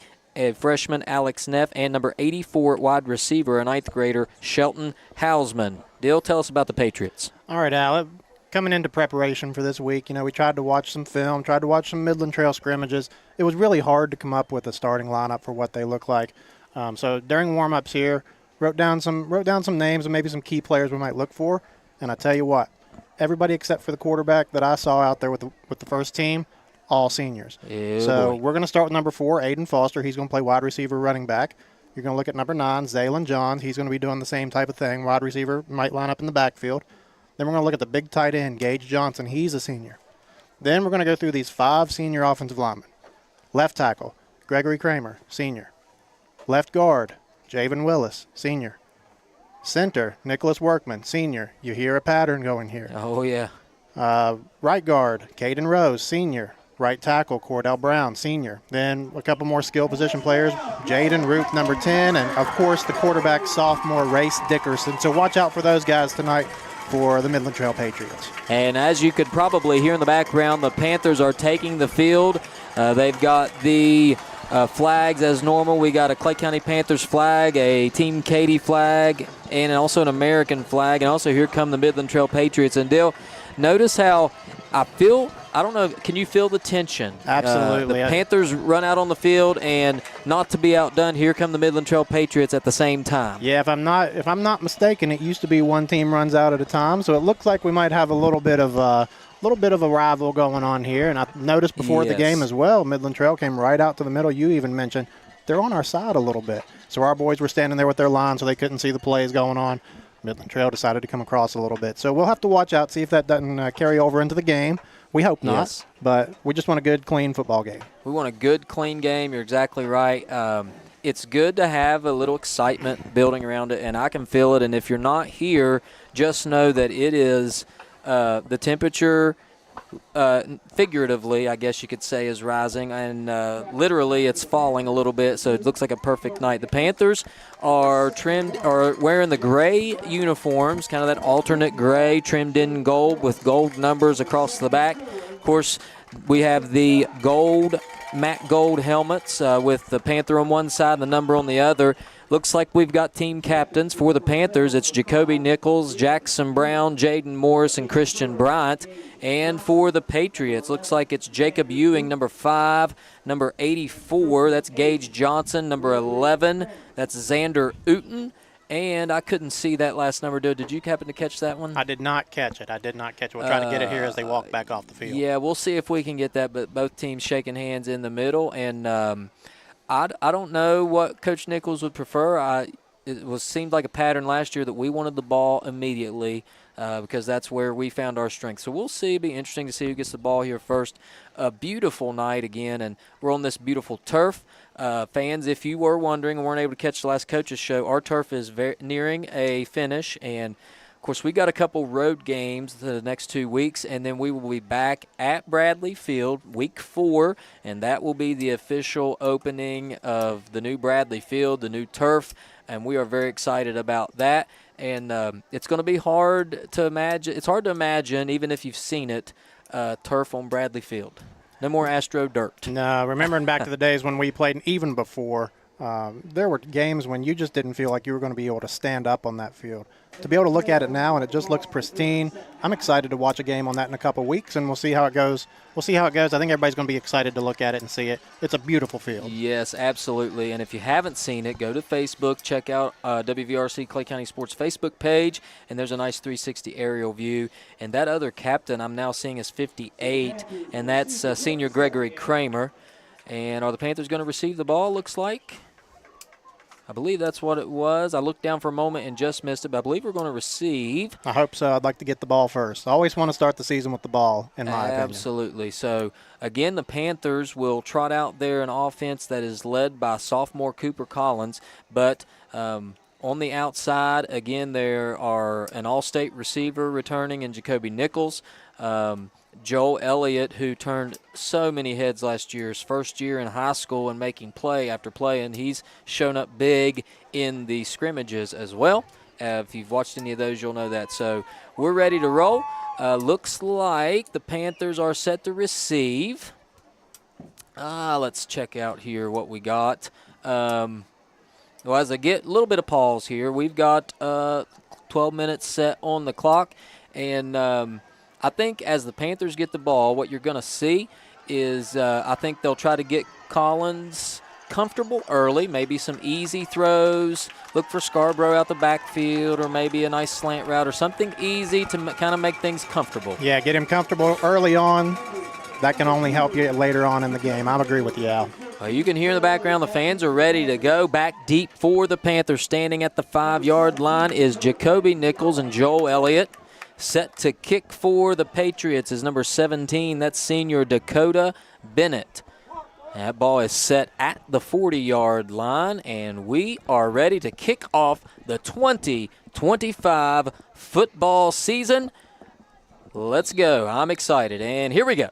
freshman Alex Neff, and number 84, wide receiver, a 9th grader, Shelton Hausman. Dill, tell us about the Patriots. All right, Al. Coming into preparation for this week, we tried to watch some film, tried to watch some Midland Trail scrimmages. It was really hard to come up with a starting lineup for what they look like. So during warm-ups here, wrote down some names and maybe some key players we might look for. And I tell you what, everybody except for the quarterback that I saw out there with the first team, all seniors. So we're going to start with number 4, Aiden Foster. He's going to play wide receiver, running back. You're going to look at number 9, Zaylon Johns. He's going to be doing the same type of thing. Wide receiver, might line up in the backfield. Then we're going to look at the big tight end, Gage Johnson. He's a senior. Then we're going to go through these 5 senior offensive linemen. Left tackle, Gregory Kramer, senior. Left guard, Javen Willis, senior. Center, Nicholas Workman, senior. You hear a pattern going here. Oh, yeah. Right guard, Caden Rose, senior. Right tackle, Cordell Brown, senior. Then a couple more skill position players, Jaden Roop, number 10, and, of course, the quarterback, sophomore, Race Dickerson. So watch out for those guys tonight for the Midland Trail Patriots. And as you could probably hear in the background, the Panthers are taking the field. They've got the flags as normal. We got a Clay County Panthers flag, a Team Katy flag, and also an American flag. And also here come the Midland Trail Patriots. And Dale, notice how I don't know, can you feel the tension? Absolutely. The Panthers run out on the field, and not to be outdone, here come the Midland Trail Patriots at the same time. Yeah, if I'm not mistaken, it used to be one team runs out at a time, so it looks like we might have a little bit of a rival going on here. And I noticed before the game as well, Midland Trail came right out to the middle. You even mentioned they're on our side a little bit. So our boys were standing there with their line so they couldn't see the plays going on. Midland Trail decided to come across a little bit. So we'll have to watch out, see if that doesn't carry over into the game. We hope not, but we just want a good, clean football game. We want a good, clean game. You're exactly right. It's good to have a little excitement building around it, and I can feel it. And if you're not here, just know that it is the temperature, figuratively, I guess you could say, is rising, and literally it's falling a little bit, so it looks like a perfect night. The Panthers are wearing the gray uniforms, kind of that alternate gray trimmed in gold with gold numbers across the back. Of course, we have the matte gold helmets with the Panther on one side and the number on the other. Looks like we've got team captains for the Panthers. It's Jacoby Nichols, Jackson Brown, Jaden Morris, and Christian Bryant. And for the Patriots, looks like it's Jacob Ewing, number 5, number 84. That's Gage Johnson, number 11. That's Xander Uten. And I couldn't see that last number. Did you happen to catch that one? I did not catch it. We'll try to get it here as they walk back off the field. Yeah, we'll see if we can get that. But both teams shaking hands in the middle. And I don't know what Coach Nichols would prefer. It seemed like a pattern last year that we wanted the ball immediately. because that's where we found our strength. So we'll see. It'll be interesting to see who gets the ball here first. A beautiful night again, and we're on this beautiful turf. Fans, if you were wondering and weren't able to catch the last coach's show, our turf is nearing a finish, and of course we got a couple road games the next 2 weeks, and then we will be back at Bradley Field week 4, and that will be the official opening of the new Bradley Field, the new turf, and we are very excited about that. And it's going to be hard to imagine. It's hard to imagine, even if you've seen it, turf on Bradley Field. No more Astro dirt. No, remembering back to the days when we played, and even before, there were games when you just didn't feel like you were going to be able to stand up on that field. To be able to look at it now and it just looks pristine, I'm excited to watch a game on that in a couple of weeks, and we'll see how it goes. I think everybody's going to be excited to look at it and see it. It's a beautiful field. Yes, absolutely. And if you haven't seen it, go to Facebook, check out WVRC Clay County Sports Facebook page, and there's a nice 360 aerial view. And that other captain I'm now seeing is 58, and that's senior Gregory Kramer. And are the Panthers going to receive the ball, looks like? I believe that's what it was. I looked down for a moment and just missed it, but I believe we're going to receive. I hope so. I'd like to get the ball first. I always want to start the season with the ball, in my opinion. Absolutely. So, again, the Panthers will trot out there an offense that is led by sophomore Cooper Collins, but on the outside, again, there are an all-state receiver returning in Jacoby Nichols. Joel Elliott, who turned so many heads last year, his first year in high school and making play after play, and he's shown up big in the scrimmages as well. If you've watched any of those, you'll know that. So we're ready to roll. Looks like the Panthers are set to receive. Let's check out here what we got. Well, as I get a little bit of pause here, we've got 12 minutes set on the clock, and I think as the Panthers get the ball, what you're going to see is I think they'll try to get Collins comfortable early, maybe some easy throws, look for Scarborough out the backfield, or maybe a nice slant route or something easy to kind of make things comfortable. Yeah, get him comfortable early on. That can only help you later on in the game. I agree with you, Al. You can hear in the background the fans are ready to go. Back deep for the Panthers. Standing at the 5-yard line is Jacoby Nichols and Joel Elliott. Set to kick for the Patriots is number 17. That's senior Dakota Bennett. That ball is set at the 40-yard line, and we are ready to kick off the 2025 football season. Let's go. I'm excited, and here we go.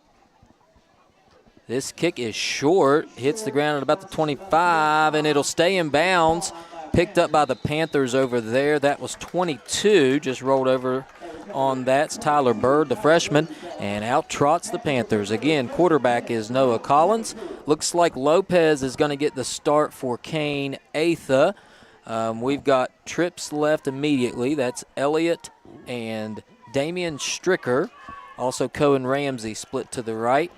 This kick is short, hits the ground at about the 25, and it'll stay in bounds. Picked up by the Panthers over there. That was 22, just rolled over on that. It's Tyler Bird, the freshman, and out trots the Panthers. Again, quarterback is Noah Collins. Looks like Lopez is going to get the start for Kane Atha. We've got trips left immediately. That's Elliott and Damian Stricker. Also Cohen Ramsey split to the right.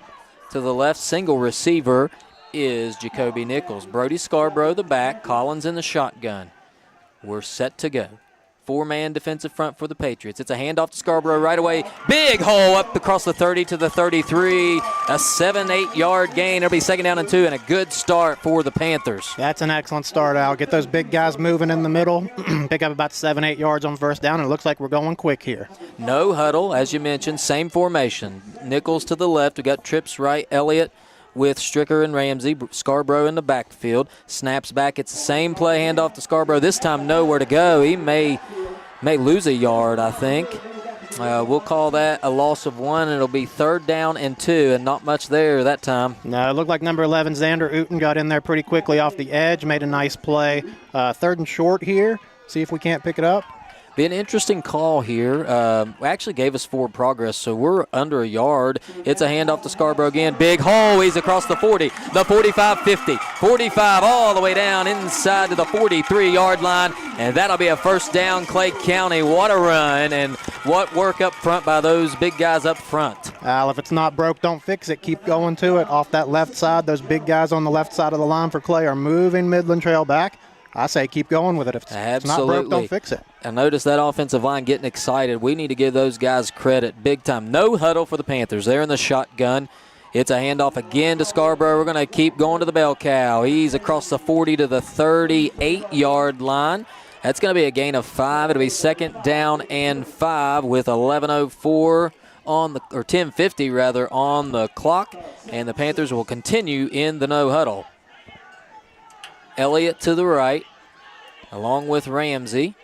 To the left, single receiver is Jacoby Nichols. Brody Scarborough the back, Collins in the shotgun. We're set to go. 4-man defensive front for the Patriots. It's a handoff to Scarborough right away. Big hole up across the 30 to the 33. A 7-8-yard gain. It'll be 2nd down and 2, and a good start for the Panthers. That's an excellent start, Al. Get those big guys moving in the middle. Pick up about 7-8 yards on first down, and it looks like we're going quick here. No huddle, as you mentioned. Same formation. Nichols to the left. We got trips right. Elliott with Stricker and Ramsey. Scarborough in the backfield. Snaps back. It's the same play. Handoff to Scarborough. This time nowhere to go. He may lose a yard, I think. We'll call that a loss of 1. It'll be 3rd down and 2, and not much there that time. No, it looked like number 11, Xander Uten, got in there pretty quickly off the edge, made a nice play. 3rd and short here. See if we can't pick it up. Be an interesting call here. Actually gave us forward progress, so we're under a yard. It's a handoff to Scarborough again. Big hole. He's across the 40, the 45, 50, 45, all the way down inside to the 43-yard line, and that'll be a 1st down, Clay County. What a run, and what work up front by those big guys up front. Al, if it's not broke, don't fix it. Keep going to it. Off that left side, those big guys on the left side of the line for Clay are moving Midland Trail back. I say keep going with it. If it's not broke, don't fix it. I noticed that offensive line getting excited. We need to give those guys credit big time. No huddle for the Panthers. They're in the shotgun. It's a handoff again to Scarborough. We're going to keep going to the bell cow. He's across the 40 to the 38-yard line. That's going to be a gain of 5. It'll be 2nd down and 5 with 11:04 on the, or 10:50 rather, on the clock, and the Panthers will continue in the no huddle. Elliott to the right, along with Ramsey.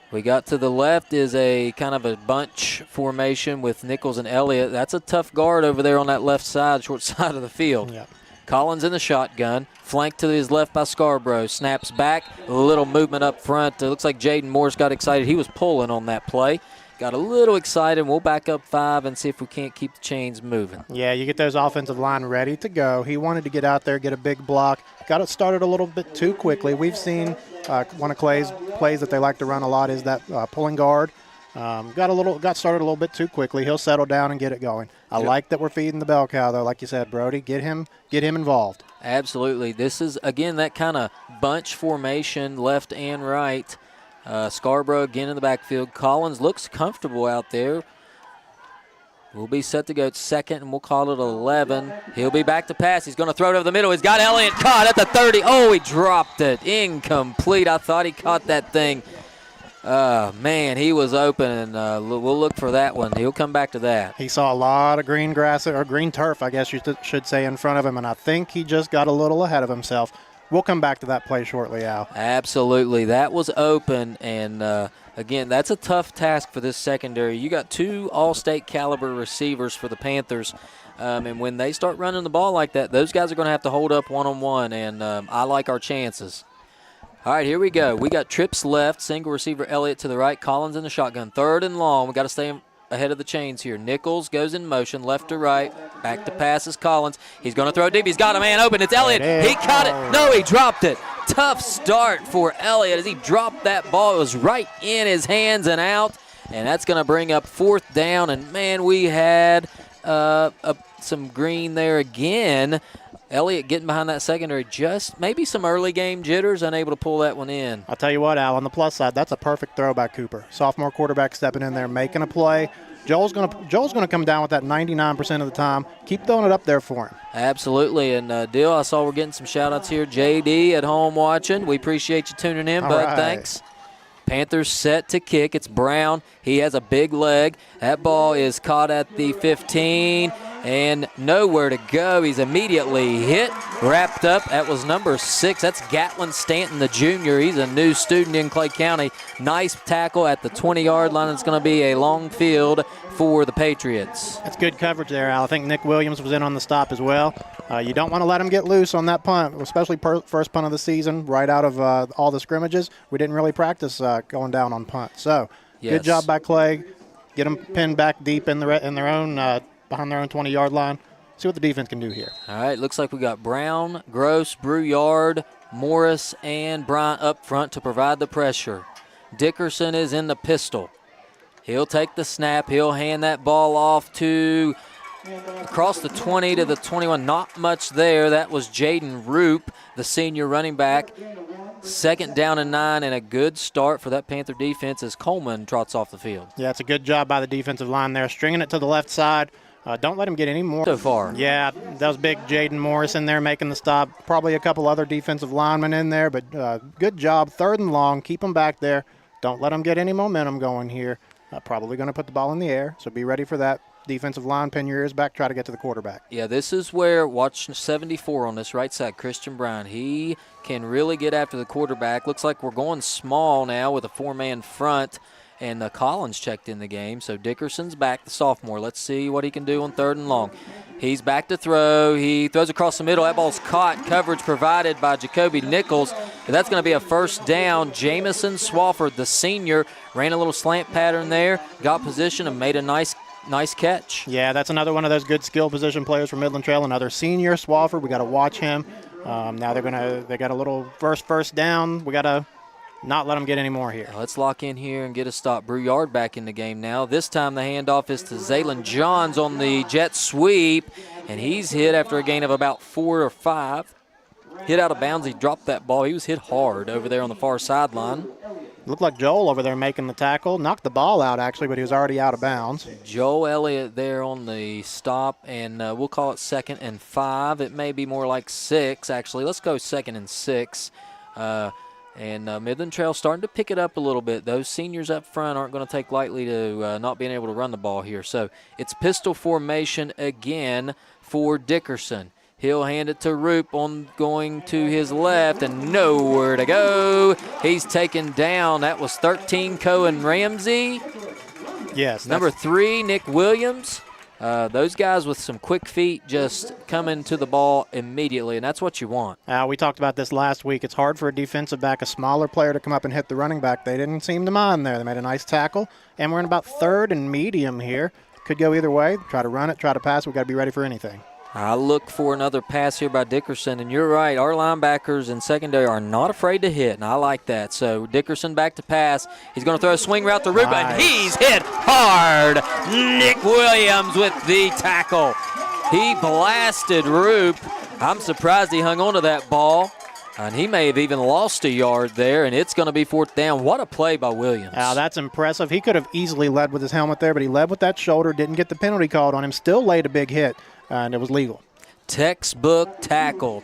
We got to the left is a kind of a bunch formation with Nichols and Elliott. That's a tough guard over there on that left side, short side of the field. Yep. Collins in the shotgun, flanked to his left by Scarborough. Snaps back, a little movement up front. It looks like Jaden Morris got excited. He was pulling on that play. Got a little excited. We'll back up 5 and see if we can't keep the chains moving. Yeah, you get those offensive line ready to go. He wanted to get out there, get a big block. Got it started a little bit too quickly. We've seen one of Clay's plays that they like to run a lot is that pulling guard. Got started a little bit too quickly. He'll settle down and get it going. I like that we're feeding the bell cow, though. Like you said, Brody, get him involved. Absolutely. This is, again, that kind of bunch formation, left and right. Scarborough again in the backfield. Collins looks comfortable out there. We'll be set to go 2nd, and we'll call it 11. He'll be back to pass. He's going to throw it over the middle. He's got Elliott caught at the 30. Oh, he dropped it. Incomplete. I thought he caught that thing. Man, he was open, and we'll look for that one. He'll come back to that. He saw a lot of green grass, or green turf, I guess you should say, in front of him, and I think he just got a little ahead of himself. We'll come back to that play shortly, Al. Absolutely. That was open, and again, that's a tough task for this secondary. You got 2 all-state caliber receivers for the Panthers, and when they start running the ball like that, those guys are going to have to hold up one-on-one, and I like our chances. All right, here we go. We got trips left, single receiver Elliott to the right, Collins in the shotgun. 3rd and long. We got to stay ahead of the chains here. Nichols goes in motion, left to right. Back to pass is Collins. He's going to throw deep. He's got a man open. It's Elliott. He caught it. No, he dropped it. Tough start for Elliott as he dropped that ball. It was right in his hands and out, and that's going to bring up 4th down. And, man, we had some green there again. Elliott getting behind that secondary, just maybe some early game jitters, unable to pull that one in. I'll tell you what, Al, on the plus side, that's a perfect throw by Cooper. Sophomore quarterback stepping in there, making a play. Joel's gonna come down with that 99% of the time. Keep throwing it up there for him. Absolutely. And, Dill, I saw we're getting some shout-outs here. JD at home watching. We appreciate you tuning in, bud. Right. Thanks. Panthers set to kick. It's Brown. He has a big leg. That ball is caught at the 15. And nowhere to go. He's immediately hit, wrapped up. That was number 6. That's Gatlin Stanton, the junior. He's a new student in Clay County. Nice tackle at the 20-yard line. It's going to be a long field for the Patriots. That's good coverage there, Al. I think Nick Williams was in on the stop as well. You don't want to let him get loose on that punt, especially first punt of the season, right out of all the scrimmages. We didn't really practice going down on punt. So Good job by Clay. Get them pinned back deep in their own behind their own 20-yard line. See what the defense can do here. All right, looks like we got Brown, Gross, Brouillard, Morris, and Bryant up front to provide the pressure. Dickerson is in the pistol. He'll take the snap. He'll hand that ball off to across the 20 to the 21. Not much there. That was Jaden Roop, the senior running back. 2nd down and 9, and a good start for that Panther defense as Coleman trots off the field. Yeah, it's a good job by the defensive line there, stringing it to the left side. Don't let him get any more. So far. Yeah, that was big Jaden Morris in there making the stop. Probably a couple other defensive linemen in there, but good job. 3rd and long. Keep them back there. Don't let them get any momentum going here. Probably going to put the ball in the air, so be ready for that. Defensive line, pin your ears back, try to get to the quarterback. Yeah, this is where, watch 74 on this right side, Christian Brown. He can really get after the quarterback. Looks like we're going small now with a 4-man front, and Collins checked in the game. So Dickerson's back, the sophomore. Let's see what he can do on 3rd and long. He's back to throw. He throws across the middle. That ball's caught. Coverage provided by Jacoby Nichols. And that's going to be a 1st down. Jamison Swafford, the senior, ran a little slant pattern there, got position, and made a nice catch. Yeah, that's another one of those good skill position players from Midland Trail. Another senior, Swafford. We got to watch him. Now they got a little first down. We got to not let them get any more here. Let's lock in here and get a stop. Brouillard back in the game now. This time the handoff is to Zaylen Johns on the jet sweep, and he's hit after a gain of about 4 or 5. Hit out of bounds. He dropped that ball. He was hit hard over there on the far sideline. Looked like Joel over there making the tackle. Knocked the ball out, actually, but he was already out of bounds. Joel Elliott there on the stop, and we'll call it 2nd and 5. It may be more like 6, actually. Let's go 2nd and 6. And Midland Trail starting to pick it up a little bit. Those seniors up front aren't going to take lightly to not being able to run the ball here. So it's pistol formation again for Dickerson. He'll hand it to Roop on going to his left and nowhere to go. He's taken down. That was 13, Cohen Ramsey. Yes. Number 3, Nick Williams. Those guys with some quick feet just coming to the ball immediately, and that's what you want. We talked about this last week. It's hard for a defensive back, a smaller player, to come up and hit the running back. They didn't seem to mind there. They made a nice tackle, and we're in about 3rd and medium here. Could go either way. Try to run it, try to pass. We've got to be ready for anything. I look for another pass here by Dickerson, and you're right. Our linebackers and secondary are not afraid to hit, and I like that. So Dickerson back to pass. He's going to throw a swing route to Roop, and he's hit hard. Nick Williams with the tackle. He blasted Roop. I'm surprised he hung on to that ball, and he may have even lost a yard there, and it's going to be 4th down. What a play by Williams. That's impressive. He could have easily led with his helmet there, but he led with that shoulder, didn't get the penalty called on him, still laid a big hit. And it was legal. Textbook tackle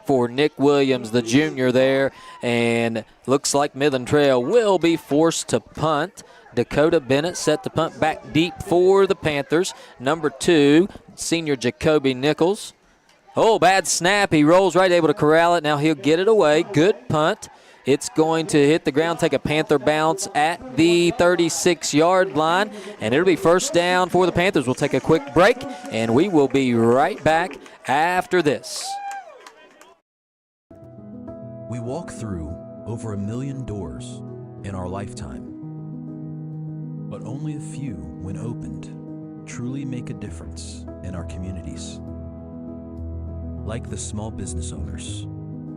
for Nick Williams, the junior there. And looks like Midland Trail will be forced to punt. Dakota Bennett set to punt back deep for the Panthers. Number 2, senior Jacoby Nichols. Oh, bad snap. He rolls right, able to corral it. Now he'll get it away. Good punt. It's going to hit the ground, take a Panther bounce at the 36-yard line, and it'll be 1st down for the Panthers. We'll take a quick break, and we will be right back after this. We walk through over 1 million doors in our lifetime, but only a few, when opened, truly make a difference in our communities. Like the small business owners,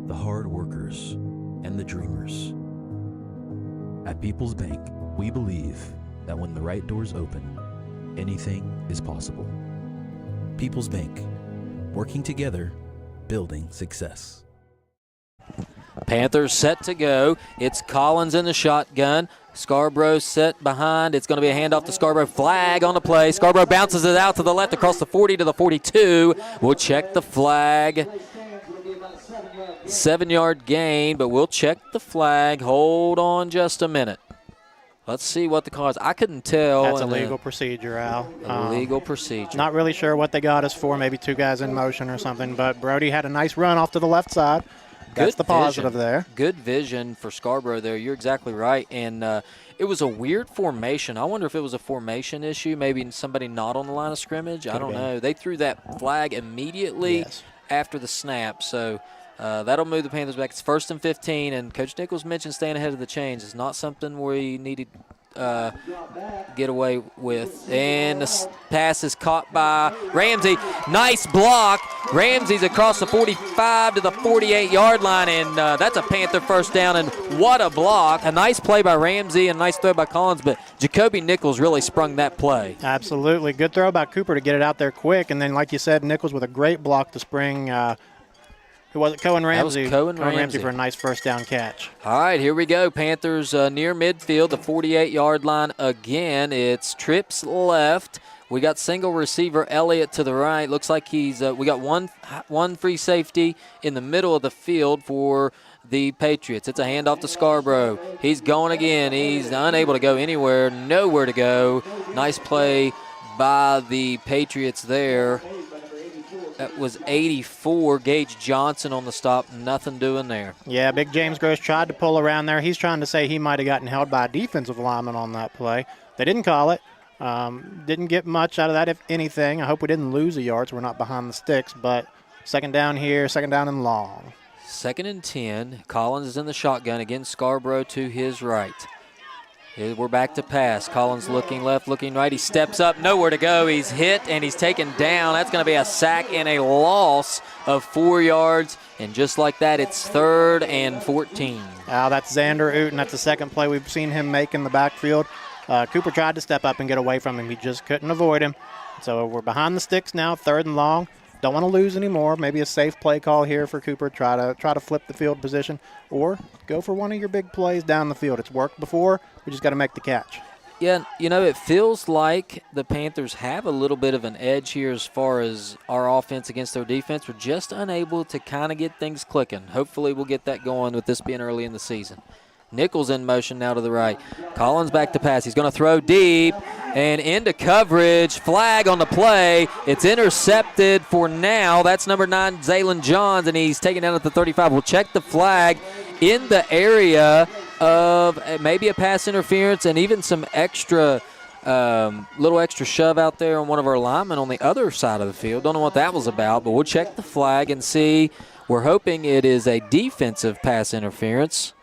the hard workers, and the dreamers. At People's Bank, we believe that when the right doors open, anything is possible. People's Bank, working together, building success. Panthers set to go. It's Collins in the shotgun. Scarborough set behind. It's going to be a handoff to Scarborough. Flag on the play. Scarborough bounces it out to the left across the 40 to the 42. We'll check the flag. 7-yard gain, but we'll check the flag. Hold on just a minute. Let's see what the cause. I couldn't tell. That's a legal procedure, Al. A legal procedure. Not really sure what they got us for. Maybe 2 guys in motion or something. But Brody had a nice run off to the left side. That's the positive there. Good vision for Scarborough there. You're exactly right. And it was a weird formation. I wonder if it was a formation issue. Maybe somebody not on the line of scrimmage. I don't know. They threw that flag immediately after the snap. So that'll move the Panthers back. It's 1st and 15, and Coach Nichols mentioned staying ahead of the chains. It's not something we needed get away with. And the pass is caught by Ramsey. Nice block. Ramsey's across the 45 to the 48-yard line, and that's a Panther 1st down, and what a block. A nice play by Ramsey and a nice throw by Collins, but Jacoby Nichols really sprung that play. Absolutely. Good throw by Cooper to get it out there quick, and then, like you said, Nichols with a great block to spring who was it? Cohen Ramsey. That was Cohen Ramsey for a nice 1st down catch. All right, here we go. Panthers near midfield, the 48-yard line again. It's trips left. We got single receiver Elliott to the right. Looks like he's we got one free safety in the middle of the field for the Patriots. It's a handoff to Scarborough. He's going again. He's unable to go anywhere, nowhere to go. Nice play by the Patriots there. That was 84. Gage Johnson on the stop. Nothing doing there. Yeah, big James Gross tried to pull around there. He's trying to say he might have gotten held by a defensive lineman on that play. They didn't call it. Didn't get much out of that, if anything. I hope we didn't lose a yard so we're not behind the sticks. But 2nd down here, 2nd down and long. 2nd and 10. Collins is in the shotgun. Again, Scarborough to his right. We're back to pass. Collins looking left, looking right. He steps up, nowhere to go. He's hit and he's taken down. That's going to be a sack and a loss of 4 yards. And just like that, it's 3rd and 14. That's Xander Uten. That's the 2nd play we've seen him make in the backfield. Cooper tried to step up and get away from him. He just couldn't avoid him. So we're behind the sticks now, 3rd and long. Don't want to lose anymore. Maybe a safe play call here for Cooper. Try to flip the field position or go for one of your big plays down the field. It's worked before. We just got to make the catch. Yeah, it feels like the Panthers have a little bit of an edge here as far as our offense against their defense. We're just unable to kind of get things clicking. Hopefully we'll get that going with this being early in the season. Nichols in motion now to the right. Collins back to pass. He's going to throw deep and into coverage. Flag on the play. It's intercepted for now. That's number 9, Zaylen Johns, and he's taken down at the 35. We'll check the flag in the area of maybe a pass interference and even some extra little extra shove out there on one of our linemen on the other side of the field. Don't know what that was about, but we'll check the flag and see. We're hoping it is a defensive pass interference.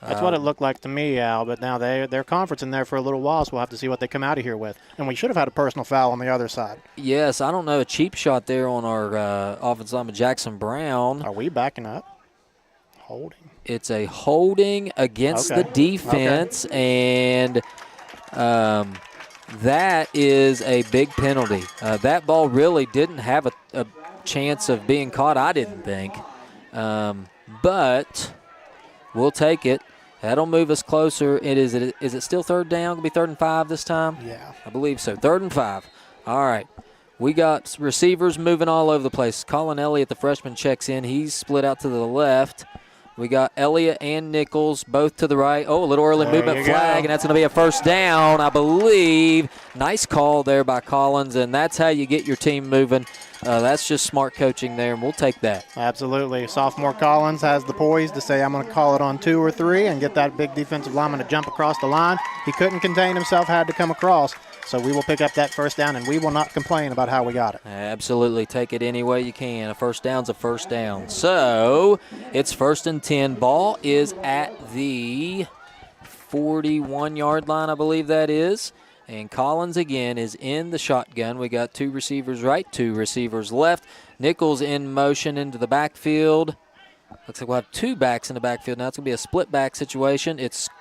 That's what it looked like to me, Al, but now they're conferencing there for a little while, so we'll have to see what they come out of here with. And we should have had a personal foul on the other side. Yes, I don't know, a cheap shot there on our offensive lineman, Jackson Brown. Are we backing up? Holding. It's a holding against the defense, and that is a big penalty. That ball really didn't have a chance of being caught, I didn't think. But we'll take it. That'll move us closer. Is it still third down? Going to be 3rd and 5 this time? Yeah. I believe so. 3rd and 5. All right. We got receivers moving all over the place. Colin Elliott, the freshman, checks in. He's split out to the left. We got Elliott and Nichols both to the right. Oh, a little early movement flag, and that's going to be a first down, I believe. Nice call there by Collins, and that's how you get your team moving. That's just smart coaching there, and we'll take that. Absolutely. Sophomore Collins has the poise to say, I'm going to call it on 2 or 3 and get that big defensive lineman to jump across the line. He couldn't contain himself, had to come across. So we will pick up that first down, and we will not complain about how we got it. Absolutely. Take it any way you can. A first down's a first down. So it's 1st and 10. Ball is at the 41-yard line, I believe that is. And Collins, again, is in the shotgun. We got 2 receivers right, 2 receivers left. Nichols in motion into the backfield. Looks like we'll have 2 backs in the backfield. Now it's going to be a split back situation. It's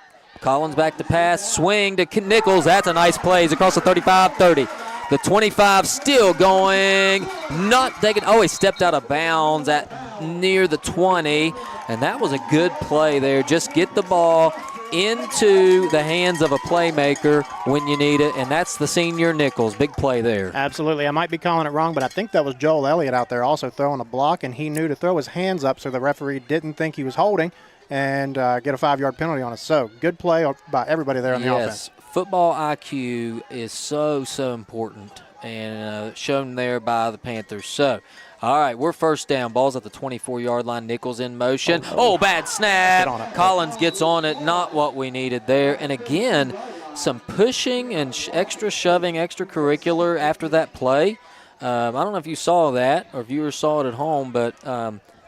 Collins back to pass, swing to Nichols. That's a nice play. He's across the 35-30. The 25 still going, not taking. Oh, he stepped out of bounds at near the 20, and that was a good play there. Just get the ball into the hands of a playmaker when you need it, and that's the senior Nichols. Big play there. Absolutely. I might be calling it wrong, but I think that was Joel Elliott out there also throwing a block, and he knew to throw his hands up so the referee didn't think he was holding and get a 5-yard penalty on us. So good play by everybody there on the offense. Football IQ is so important, and shown there by the Panthers. So, all right, we're first down. Ball's at the 24-yard line. Nichols in motion. Oh, bad snap. Collins gets on it. Not what we needed there. And again, some pushing and extra shoving, extracurricular after that play. I don't know if you saw that or viewers saw it at home, but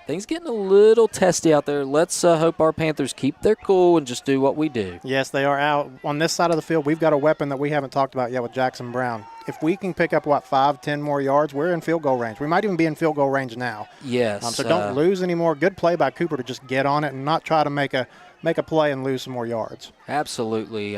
things getting a little testy out there. Let's hope our Panthers keep their cool and just do what we do. Yes, they are out. On this side of the field, we've got a weapon that we haven't talked about yet with Jackson Brown. If we can pick up, 5-10 more yards, we're in field goal range. We might even be in field goal range now. Yes. So don't lose any more. Good play by Cooper to just get on it and not try to make a play and lose some more yards. Absolutely.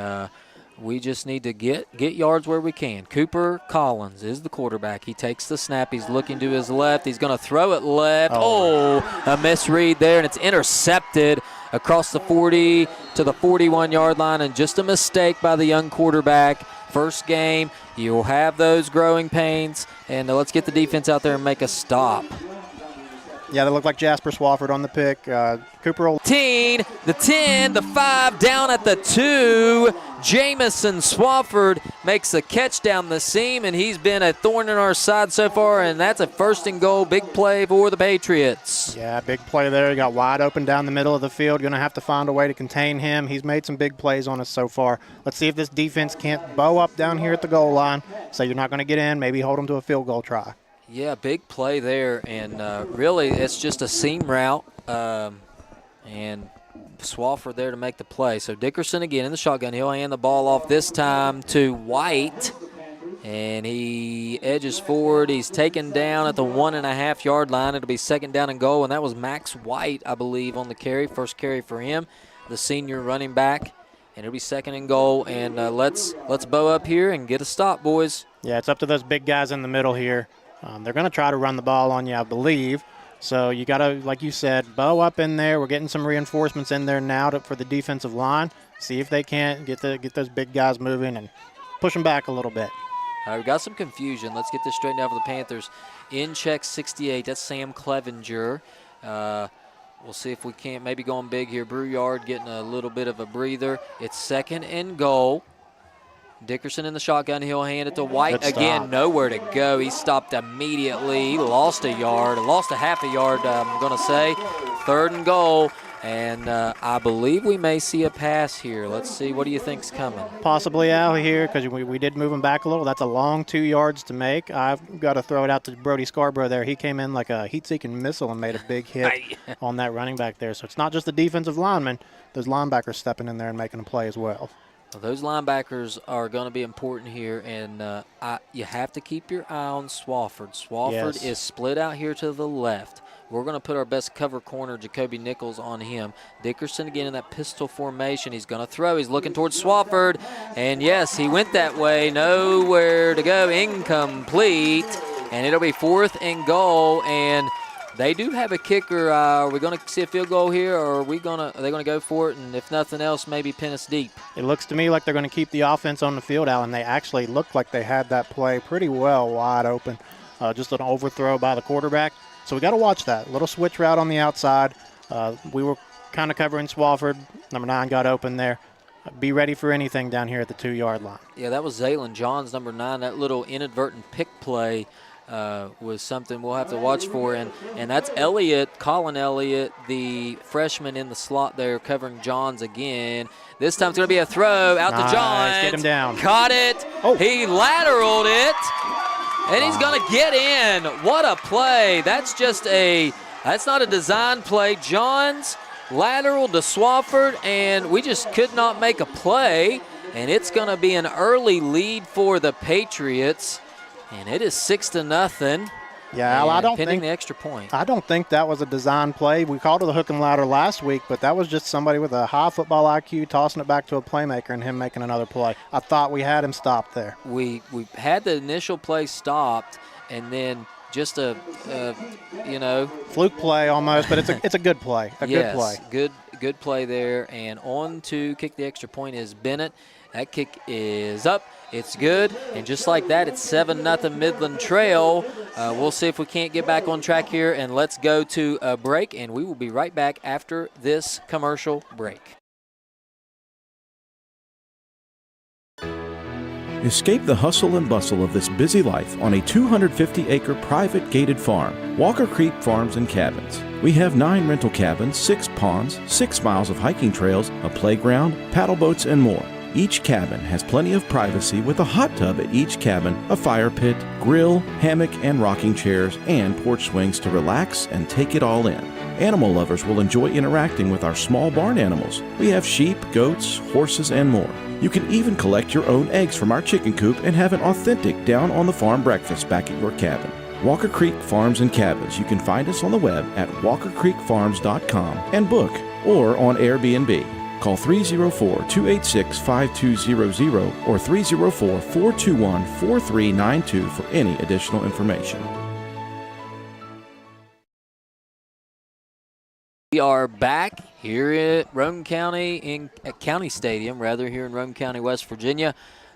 We just need to get yards where we can. Cooper Collins is the quarterback. He takes the snap. He's looking to his left. He's going to throw it left. Oh, a misread there, and it's intercepted across the 40 to the 41-yard line, and just a mistake by the young quarterback. First game, you'll have those growing pains, and let's get the defense out there and make a stop. Yeah, they look like Jasper Swafford on the pick. Cooper will. The 10, the 5, down at the 2. Jamison Swafford makes a catch down the seam, and he's been a thorn in our side so far, and that's a 1st and goal. Big play for the Patriots. Yeah, big play there. He got wide open down the middle of the field. Going to have to find a way to contain him. He's made some big plays on us so far. Let's see if this defense can't bow up down here at the goal line. So you're not going to get in. Maybe hold them to a field goal try. Yeah, big play there, and really it's just a seam route, and Swafford there to make the play. So Dickerson again in the shotgun. He'll hand the ball off this time to White, and he edges forward. He's taken down at the 1.5-yard line. It'll be 2nd down and goal, and that was Max White, I believe, on the carry. First carry for him, the senior running back. And it'll be 2nd and goal, and let's bow up here and get a stop, boys. Yeah, it's up to those big guys in the middle here. They're going to try to run the ball on you, I believe. So you got to, like you said, bow up in there. We're getting some reinforcements in there now for the defensive line. See if they can't get those big guys moving and push them back a little bit. All right, we got some confusion. Let's get this straightened out for the Panthers. In check 68, that's Sam Clevenger. We'll see if we can't maybe going big here. Brouillard getting a little bit of a breather. It's 2nd and goal. Dickerson in the shotgun. He'll hand it to White. Again, nowhere to go. He stopped immediately. He lost a half a yard, I'm going to say. 3rd and goal. And I believe we may see a pass here. Let's see. What do you think's coming? Possibly out here because we did move him back a little. That's a long 2 yards to make. I've got to throw it out to Brody Scarborough there. He came in like a heat-seeking missile and made a big hit on that running back there. So it's not just the defensive linemen. Those linebackers stepping in there and making a play as well. Well, those linebackers are going to be important here, and you have to keep your eye on Swafford. Swafford is split out here to the left. We're going to put our best cover corner, Jacoby Nichols, on him. Dickerson again in that pistol formation. He's going to throw. He's looking towards Swafford. And, yes, he went that way. Nowhere to go. Incomplete. And it'll be 4th and goal. And they do have a kicker. Are we going to see a field goal here, or are they going to go for it? And if nothing else, maybe pin us deep. It looks to me like they're going to keep the offense on the field, Alan. They actually looked like they had that play pretty well wide open. Just an overthrow by the quarterback. So we got to watch that. Little switch route on the outside. We were kind of covering Swafford. Number 9 got open there. Be ready for anything down here at the 2-yard line. Yeah, that was Zaylon Johns, number 9. That little inadvertent pick play was something we'll have to watch for. And that's Elliott, Colin Elliott, the freshman in the slot there, covering Johns again. This time it's going to be a throw out to Johns. Get him down. Caught it. Oh. He lateraled it. And he's going to get in. What a play. That's not a design play. Johns lateral to Swafford, and we just could not make a play. And it's going to be an early lead for the Patriots. And it is 6-0. Yeah, Al, I don't think the extra point. I don't think that was a design play. We called it a hook and ladder last week, but that was just somebody with a high football IQ tossing it back to a playmaker and him making another play. I thought we had him stopped there. We had the initial play stopped, and then just a fluke play almost, but it's a good play. Good play. Good play there. And on to kick the extra point is Bennett. That kick is up. It's good. And just like that, it's 7-0 Midland Trail. We'll see if we can't get back on track here. And let's go to a break, and we will be right back after this commercial break. Escape the hustle and bustle of this busy life on a 250-acre private gated farm, Walker Creek Farms and Cabins. We have 9 rental cabins, 6 ponds, 6 miles of hiking trails, a playground, paddle boats, and more. Each cabin has plenty of privacy with a hot tub at each cabin, a fire pit, grill, hammock and rocking chairs, and porch swings to relax and take it all in. Animal lovers will enjoy interacting with our small barn animals. We have sheep, goats, horses, and more. You can even collect your own eggs from our chicken coop and have an authentic down-on-the-farm breakfast back at your cabin. Walker Creek Farms and Cabins. You can find us on the web at walkercreekfarms.com and book or on Airbnb. Call 304-286-5200 or 304-421-4392 for any additional information. We are back here at Roane County, at County Stadium, here in Roane County, West Virginia.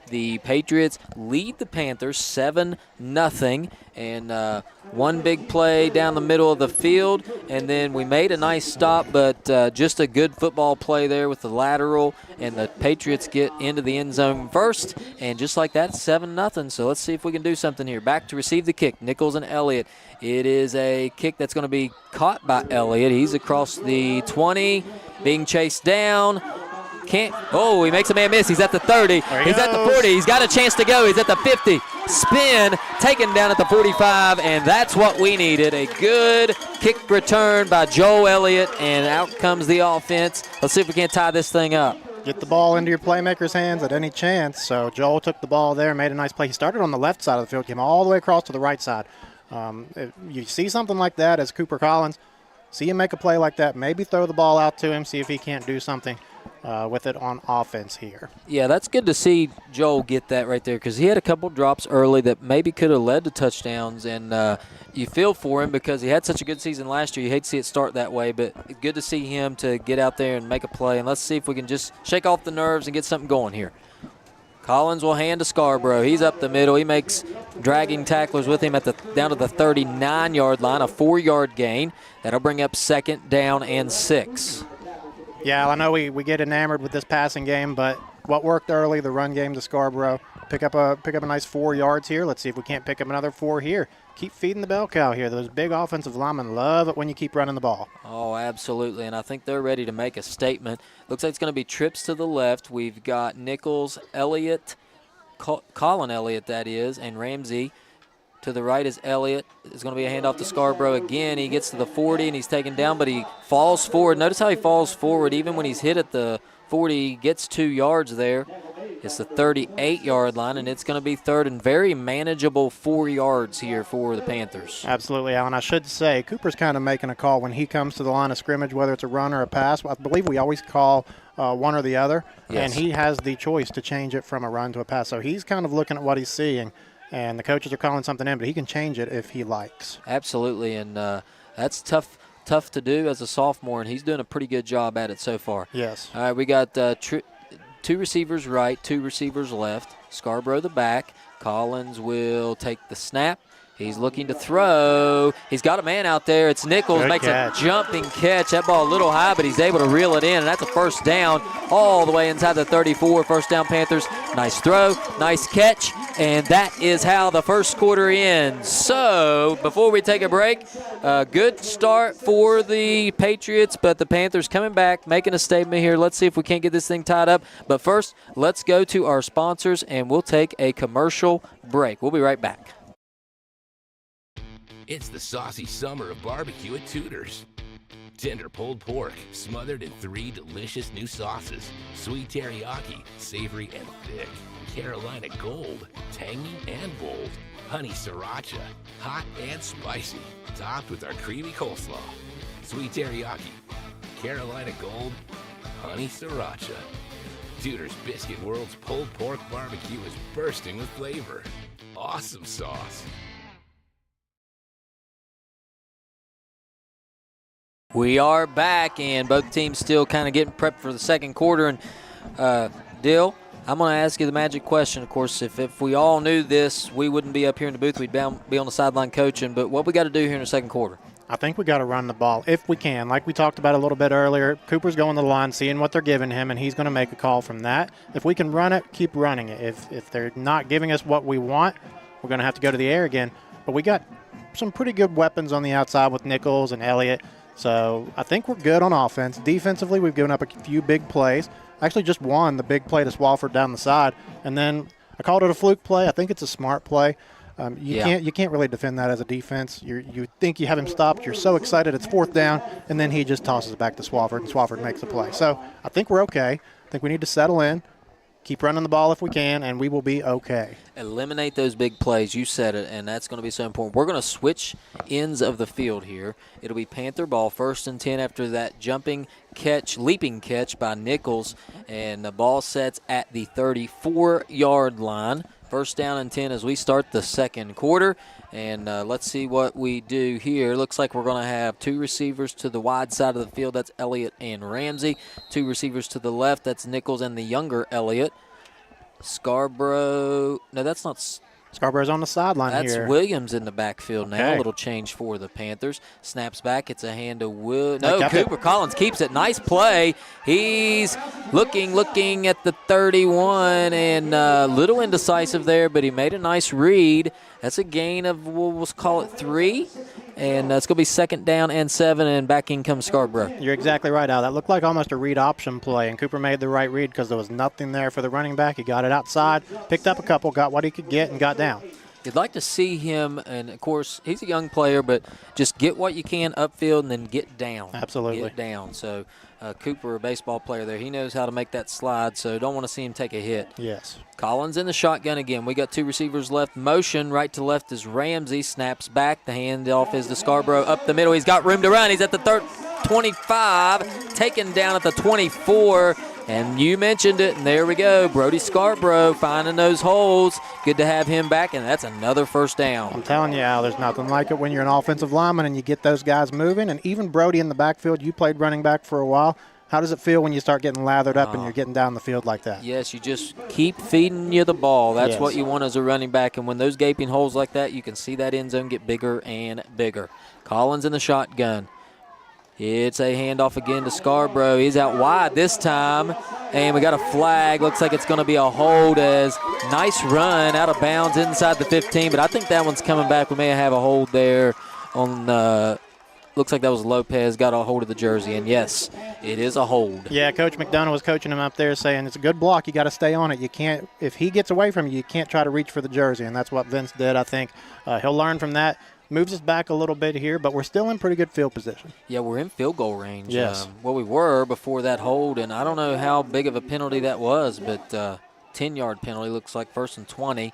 The Patriots lead the Panthers 7-0, and one big play down the middle of the field, and then we made a nice stop, but just a good football play there with the lateral, and the Patriots get into the end zone first, and just like that, 7-0. So let's see if we can do something here. Back to receive the kick, Nichols and Elliott. It is a kick that's going to be caught by Elliott. He's across the 20, being chased down. He makes a man miss. He's at the 30. He's at the 40. He's got a chance to go. He's at the 50. Spin, taken down at the 45, and that's what we needed. A good kick return by Joel Elliott, and out comes the offense. Let's see if we can't tie this thing up. Get the ball into your playmaker's hands at any chance. So Joel took the ball there, made a nice play. He started on the left side of the field, came all the way across to the right side. If you see something like that as Cooper Collins, see him make a play like that, maybe throw the ball out to him, see if he can't do something. with it on offense here. Yeah, that's good to see Joel get that right there because he had a couple drops early that maybe could have led to touchdowns, and you feel for him because he had such a good season last year. You hate to see it start that way, but it's good to see him to get out there and make a play, and let's see if we can just shake off the nerves and get something going here. Collins will hand to Scarborough. He's up the middle. He makes dragging tacklers with him down to the 39-yard line, a 4-yard gain. That'll bring up 2nd down and 6. Yeah, I know we get enamored with this passing game, but what worked early, the run game to Scarborough, pick up a nice 4 yards here. Let's see if we can't pick up another 4 here. Keep feeding the bell cow here. Those big offensive linemen love it when you keep running the ball. Oh, absolutely, and I think they're ready to make a statement. Looks like it's going to be trips to the left. We've got Nichols, Elliott, Colin Elliott, that is, and Ramsey. To the right is Elliott. It's going to be a handoff to Scarborough again. He gets to the 40, and he's taken down, but he falls forward. Notice how he falls forward. Even when he's hit at the 40, he gets 2 yards there. It's the 38-yard line, and it's going to be 3rd and very manageable 4 yards here for the Panthers. Absolutely, Alan. I should say Cooper's kind of making a call when he comes to the line of scrimmage, whether it's a run or a pass. I believe we always call one or the other, and he has the choice to change it from a run to a pass. So he's kind of looking at what he's seeing. And the coaches are calling something in, but he can change it if he likes. Absolutely, and that's tough to do as a sophomore, and he's doing a pretty good job at it so far. Yes. All right, we got 2 receivers right, 2 receivers left. Scarborough the back. Collins will take the snap. He's looking to throw. He's got a man out there. It's Nichols. Good makes catch. a jumping catch. That ball a little high, but he's able to reel it in, and that's a 1st down all the way inside the 34. 1st down Panthers. Nice throw, nice catch, and that is how the first quarter ends. So before we take a break, good start for the Patriots, but the Panthers coming back, making a statement here. Let's see if we can't get this thing tied up. But first, let's go to our sponsors, and we'll take a commercial break. We'll be right back. It's the saucy summer of barbecue at Tudor's. Tender pulled pork, smothered in 3 delicious new sauces. Sweet teriyaki, savory and thick. Carolina Gold, tangy and bold. Honey sriracha, hot and spicy. Topped with our creamy coleslaw. Sweet teriyaki, Carolina Gold, honey sriracha. Tudor's Biscuit World's pulled pork barbecue is bursting with flavor. Awesome sauce. We are back, and both teams still kind of getting prepped for the second quarter. And Dill, I'm going to ask you the magic question. Of course, if we all knew this, we wouldn't be up here in the booth. We'd be on the sideline coaching. But what we got to do here in the second quarter? I think we got to run the ball if we can. Like we talked about a little bit earlier, Cooper's going to the line, seeing what they're giving him, and he's going to make a call from that. If we can run it, keep running it. If they're not giving us what we want, we're going to have to go to the air again. But we got some pretty good weapons on the outside with Nichols and Elliott. So I think we're good on offense. Defensively, we've given up a few big plays. Actually just won the big play to Swafford down the side. And then I called it a fluke play. I think it's a smart play. You can't really defend that as a defense. You think you have him stopped. You're so excited it's 4th down, and then he just tosses it back to Swafford, and Swafford makes the play. So I think we're okay. I think we need to settle in, keep running the ball if we can, and we will be okay. Eliminate those big plays. You said it, and that's going to be so important. We're going to switch ends of the field here. It'll be Panther ball, 1st and 10 after that leaping catch by Nichols, and the ball sets at the 34-yard line. 1st down and 10 as we start the second quarter. And let's see what we do here. Looks like we're going to have 2 receivers to the wide side of the field. That's Elliott and Ramsey. 2 receivers to the left. That's Nichols and the younger Elliott. Scarborough. No, that's not. Scarborough's on the sideline here. That's Williams in the backfield now. Okay. A little change for the Panthers. Snaps back. It's a hand to Cooper Collins keeps it. Nice play. He's looking at the 31 and a little indecisive there, but he made a nice read. That's a gain of, we'll call it 3. And it's going to be 2nd down and 7, and back in comes Scarborough. You're exactly right, Al. That looked like almost a read option play, and Cooper made the right read because there was nothing there for the running back. He got it outside, picked up a couple, got what he could get, and got down. You'd like to see him, and, of course, he's a young player, but just get what you can upfield and then get down. Absolutely. Get down. So Cooper, a baseball player there, he knows how to make that slide, so don't want to see him take a hit. Yes. Collins in the shotgun again. We got 2 receivers left. Motion right to left is Ramsey. Snaps back. The handoff is to Scarborough up the middle. He's got room to run. He's at the 25, taken down at the 24. And you mentioned it, and there we go. Brody Scarborough finding those holes. Good to have him back, and that's another first down. I'm telling you, Al, there's nothing like it when you're an offensive lineman and you get those guys moving. And even Brody in the backfield, you played running back for a while. How does it feel when you start getting lathered up and you're getting down the field like that? Yes, you just keep feeding you the ball. That's Yes. what you want as a running back. And when those gaping holes like that, you can see that end zone get bigger and bigger. Collins in the shotgun. It's a handoff again to Scarborough. He's out wide this time, and we got a flag. Looks like it's going to be a hold as nice run out of bounds inside the 15, but I think that one's coming back. We may have a hold there on looks like that was Lopez, got a hold of the jersey, and yes, it is a hold. Yeah, Coach McDonough was coaching him up there saying it's a good block. You got to stay on it. You can't, if he gets away from you, you can't try to reach for the jersey, and that's what Vince did. I think he'll learn from that. Moves us back a litlittle bit here, but we're still in pretty good field position. Yeah, we're in field goal range. Yes. Well, we were before that hold, and I don't know how big of a penalty that was, but 10-yard penalty looks like 1st and 20.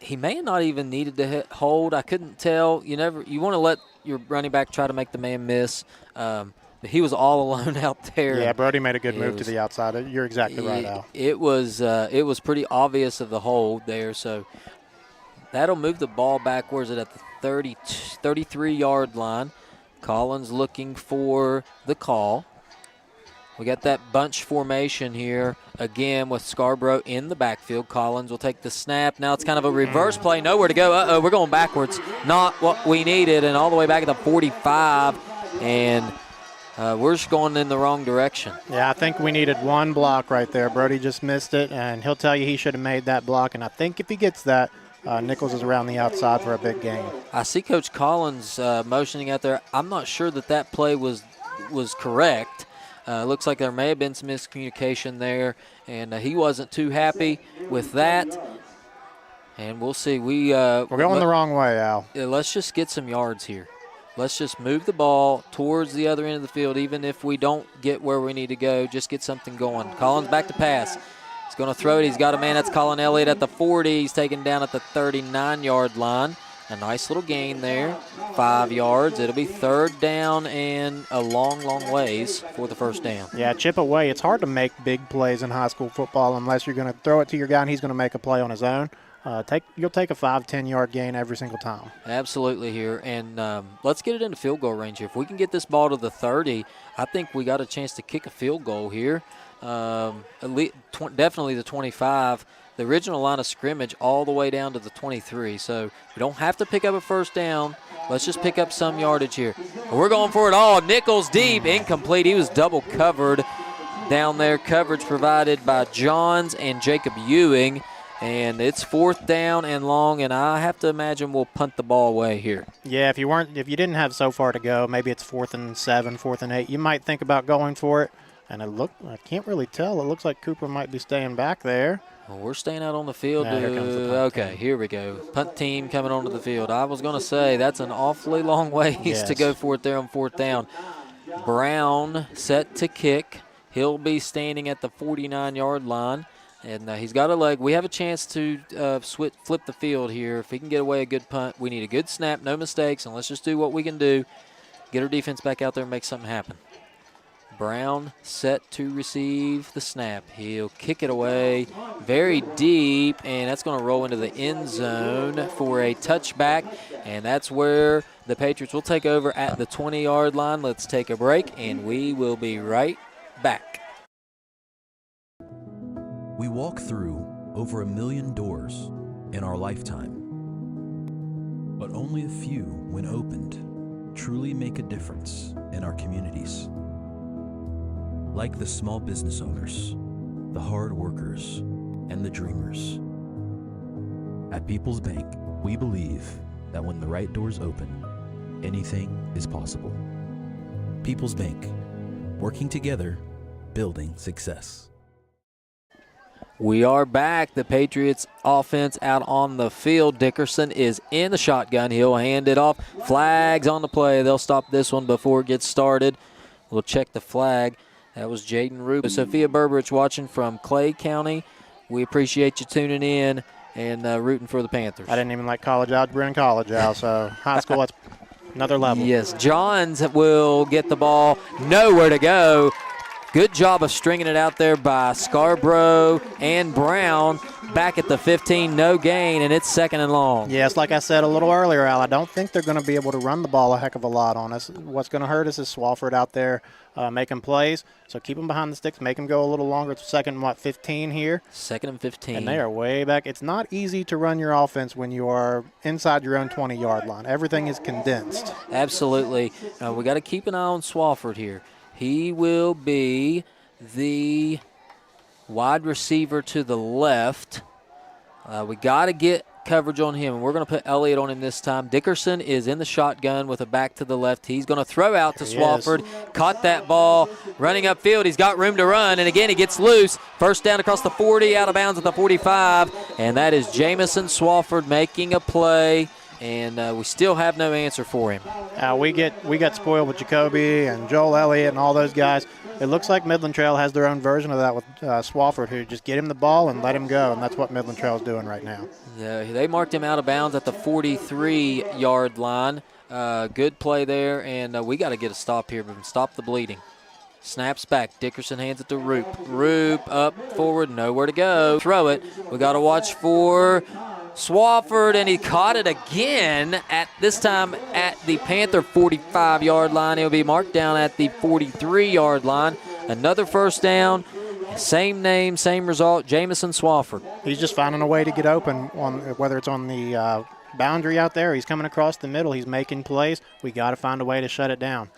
He may have not even needed to hit hold. I couldn't tell. You want to let your running back try to make the man miss. But he was all alone out there. Yeah, Brody made a good move to the outside. You're exactly right, Al. It was pretty obvious of the hold there, so that'll move the ball backwards at the 33-yard line. Collins looking for the call. We got that bunch formation here again with Scarborough in the backfield. Collins will take the snap. Now it's kind of a reverse play. Nowhere to go. Uh-oh, we're going backwards. Not what we needed, and all the way back at the 45. And we're just going in the wrong direction. Yeah, I think we needed one block right there. Brody just missed it, and he'll tell you he should have made that block. And I think if he gets that, Nichols is around the outside for a big gain. I see Coach Collins motioning out there. I'm not sure that play was correct. Looks like there may have been some miscommunication there, and he wasn't too happy with that. And we'll see. We're going the wrong way, Al. Let's just get some yards here. Let's just move the ball towards the other end of the field, even if we don't get where we need to go. Just get something going. Collins back to pass. He's going to throw it. He's got a man. That's Colin Elliott at the 40. He's taken down at the 39-yard line. A nice little gain there, 5 yards. It'll be 3rd down and a long, long ways for the first down. Yeah, chip away. It's hard to make big plays in high school football unless you're going to throw it to your guy and he's going to make a play on his own. You'll take a 5-10 yard gain every single time. Absolutely here. And let's get it into field goal range here. If we can get this ball to the 30, I think we got a chance to kick a field goal here. At least definitely the 25. The original line of scrimmage all the way down to the 23. So we don't have to pick up a first down. Let's just pick up some yardage here. We're going for it all. Nichols deep, incomplete. He was double covered down there. Coverage provided by Johns and Jacob Ewing. And it's 4th down and long, and I have to imagine we'll punt the ball away here. Yeah, if you didn't have so far to go, maybe it's 4th and 7, 4th and 8, you might think about going for it. And I can't really tell. It looks like Cooper might be staying back there. Well, we're staying out on the field. Here comes the punt okay, team. Here we go. Punt team coming onto the field. I was going to say that's an awfully long ways to go for it there on 4th down. Brown set to kick. He'll be standing at the 49-yard line. And he's got a leg. We have a chance to flip the field here. If he can get away a good punt, we need a good snap, no mistakes, and let's just do what we can do. Get our defense back out there and make something happen. Brown set to receive the snap. He'll kick it away very deep, and that's going to roll into the end zone for a touchback, and that's where the Patriots will take over at the 20-yard line. Let's take a break, and we will be right back. We walk through over 1 million doors in our lifetime, but only a few, when opened, truly make a difference in our communities. Like the small business owners, the hard workers, and the dreamers. At People's Bank, we believe that when the right doors open, anything is possible. People's Bank, working together, building success. We are back. The Patriots offense out on the field. Dickerson is in the shotgun. He'll hand it off. Flags on the play. They'll stop this one before it gets started. We'll check the flag. That was Jaden Rubin. Sophia Berberich watching from Clay County. We appreciate you tuning in and rooting for the Panthers. I didn't even like college algebra in college, Al, so high school, that's another level. Yes, Johns will get the ball. Nowhere to go. Good job of stringing it out there by Scarborough and Brown. Back at the 15, no gain, and it's 2nd and long. Yes, like I said a little earlier, Al, I don't think they're going to be able to run the ball a heck of a lot on us. What's going to hurt us is Swafford out there making plays. So keep them behind the sticks, make them go a little longer. It's 2nd, 15 here. 2nd and 15. And they are way back. It's not easy to run your offense when you are inside your own 20-yard line. Everything is condensed. Absolutely. We got to keep an eye on Swafford here. He will be the wide receiver to the left. We got to get coverage on him. We're going to put Elliott on him this time. Dickerson is in the shotgun with a back to the left. He's going to throw out to Swafford. Caught that ball. Running upfield. He's got room to run. And again, he gets loose. First down across the 40, out of bounds at the 45. And that is Jamison Swafford making a play. And we still have no answer for him. We got spoiled with Jacoby and Joel Elliott and all those guys. It looks like Midland Trail has their own version of that with Swafford, who just get him the ball and let him go, and that's what Midland Trail is doing right now. They marked him out of bounds at the 43-yard line. Good play there, and we got to get a stop here, but stop the bleeding. Snaps back. Dickerson hands it to Roop. Roop up forward, nowhere to go. Throw it. We got to watch for Swafford, and he caught it again, at this time at the Panther 45-yard line. He'll be marked down at the 43-yard line. Another first down, same name, same result, Jamison Swafford. He's just finding a way to get open, whether it's on the boundary out there, he's coming across the middle, he's making plays. We got to find a way to shut it down.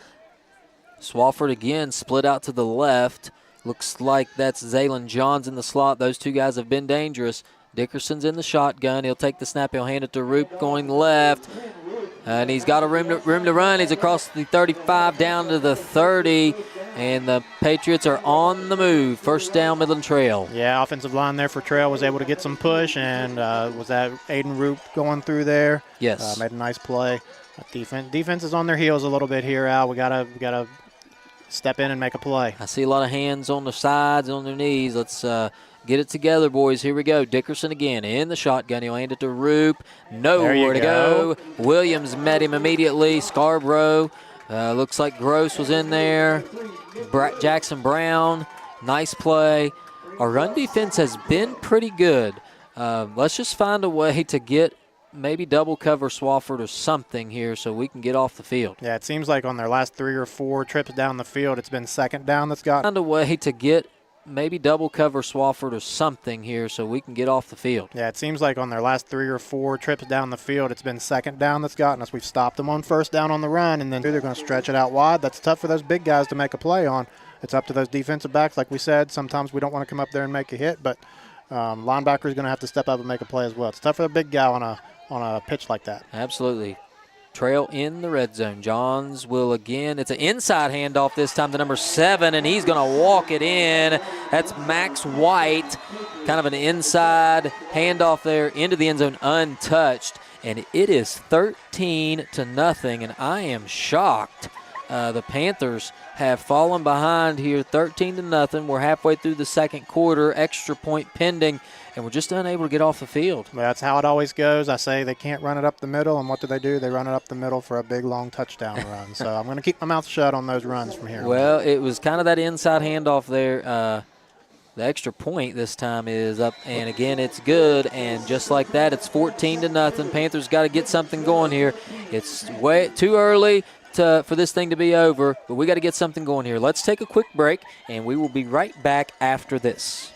Swafford again split out to the left. Looks like that's Zaylen Johns in the slot. Those two guys have been dangerous. Dickerson's in the shotgun. He'll take the snap. He'll hand it to Roop going left. And he's got a room to run. He's across the 35 down to the 30. And the Patriots are on the move. First down, Midland Trail. Yeah, offensive line there for Trail was able to get some push. And was that Aiden Roop going through there? Yes. Made a nice play. Defense is on their heels a little bit here, Al. We gotta step in and make a play. I see a lot of hands on the sides, on their knees. Let's get it together, boys. Here we go. Dickerson again in the shotgun. He'll hand it to Roop. Nowhere to go. Williams met him immediately. Scarborough. Looks like Gross was in there. Jackson Brown. Nice play. Our run defense has been pretty good. Let's just find a way to get maybe double cover Swafford or something here so we can get off the field. Yeah, it seems like on their last 3 or 4 trips down the field, it's been 2nd down that's got. Find a way to get maybe double cover Swafford or something here so we can get off the field. Yeah, it seems like on their last 3 or 4 trips down the field, it's been 2nd down that's gotten us. We've stopped them on first down on the run, and then they're going to stretch it out wide. That's tough for those big guys to make a play on. It's up to those defensive backs. Like we said, sometimes we don't want to come up there and make a hit, but linebacker is going to have to step up and make a play as well. It's tough for the big guy on a pitch like that. Absolutely. Trail in the red zone. Johns will again, it's an inside handoff this time to number 7, and he's going to walk it in. That's Max White. Kind of an inside handoff there into the end zone untouched. And it is 13-0, and I am shocked. The Panthers have fallen behind here 13-0. We're halfway through the second quarter, extra point pending, and we're just unable to get off the field. Well, that's how it always goes. I say they can't run it up the middle, and what do? They run it up the middle for a big, long touchdown run. So I'm going to keep my mouth shut on those runs from here. Well, it was kind of that inside handoff there. The extra point this time is up, and again, it's good. And just like that, it's 14-0. Panthers got to get something going here. It's way too early for this thing to be over, but we got to get something going here. Let's take a quick break, and we will be right back after this.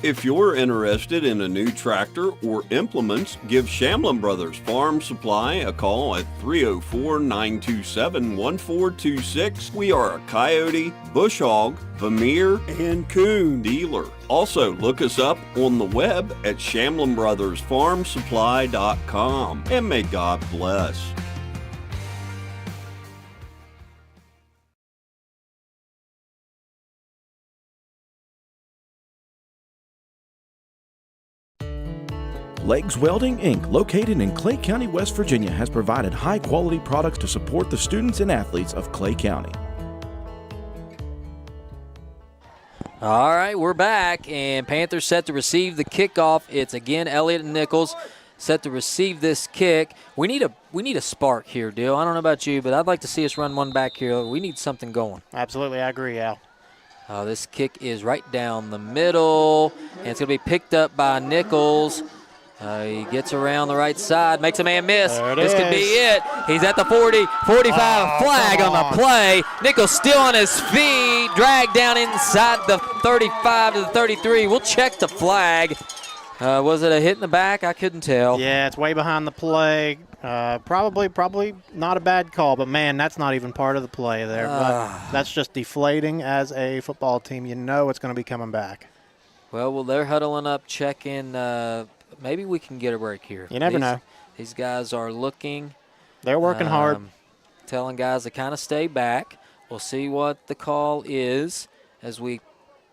If you're interested in a new tractor or implements, give Shamlin Brothers Farm Supply a call at 304-927-1426. We are a coyote, bush hog, Vermeer, and coon dealer. Also, look us up on the web at ShamlinBrothersFarmSupply.com. And may God bless. Legs Welding, Inc., located in Clay County, West Virginia, has provided high-quality products to support the students and athletes of Clay County. All right, we're back, and Panthers set to receive the kickoff. It's again Elliott and Nichols. set to receive this kick. We need a spark here, Dill. I don't know about you, but I'd like to see us run one back here. We need something going. Absolutely, I agree, Al. This kick is right down the middle, and it's going to be picked up by Nichols. He gets around the right side, makes a man miss. This could be it. He's at the 40, 45, flag on the play. Nichols still on his feet, dragged down inside the 35 to the 33. We'll check the flag. Was it a hit in the back? I couldn't tell. Yeah, it's way behind the play. Probably not a bad call, but, man, that's not even part of the play there. But that's just deflating as a football team. You know it's going to be coming back. Well, they're huddling up, checking. Maybe we can get a break here. You never know. These guys are looking. They're working hard. Telling guys to kind of stay back. We'll see what the call is as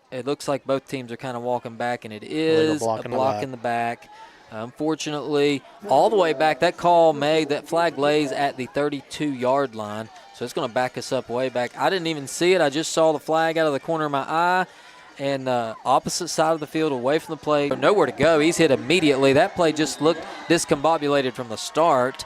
it looks like both teams are kind of walking back, and it is a block in the back. Unfortunately, all the way back, that flag lays at the 32-yard line, so it's going to back us up way back. I didn't even see it. I just saw the flag out of the corner of my eye, and opposite side of the field, away from the play. Nowhere to go. He's hit immediately. That play just looked discombobulated from the start.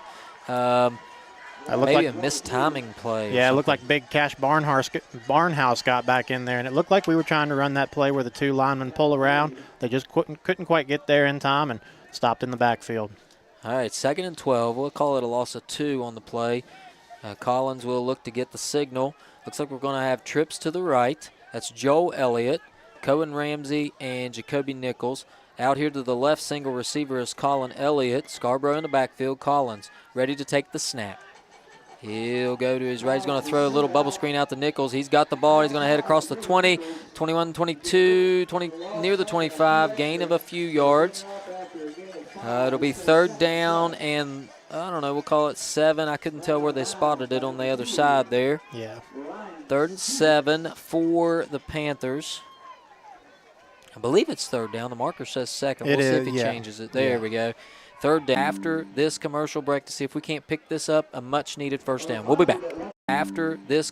Maybe a mistiming play. Yeah, it looked like Big Cash Barnhouse got back in there, and it looked like we were trying to run that play where the two linemen pull around. They just couldn't quite get there in time and stopped in the backfield. All right, 2nd and 12. We'll call it a loss of 2 on the play. Collins will look to get the signal. Looks like we're going to have trips to the right. That's Joel Elliott, Cohen Ramsey, and Jacoby Nichols. Out here to the left, single receiver is Colin Elliott. Scarborough in the backfield. Collins ready to take the snap. He'll go to his right. He's going to throw a little bubble screen out to Nichols. He's got the ball. He's going to head across the 20, 21, 22, 20, near the 25. Gain of a few yards. It'll be 3rd down and, I don't know, we'll call it 7. I couldn't tell where they spotted it on the other side there. Yeah. 3rd and 7 for the Panthers. I believe it's 3rd down. The marker says 2nd. We'll see if he changes it. There we go. 3rd down. After this commercial break to see if we can't pick this up, a much-needed 1st down. We'll be back after this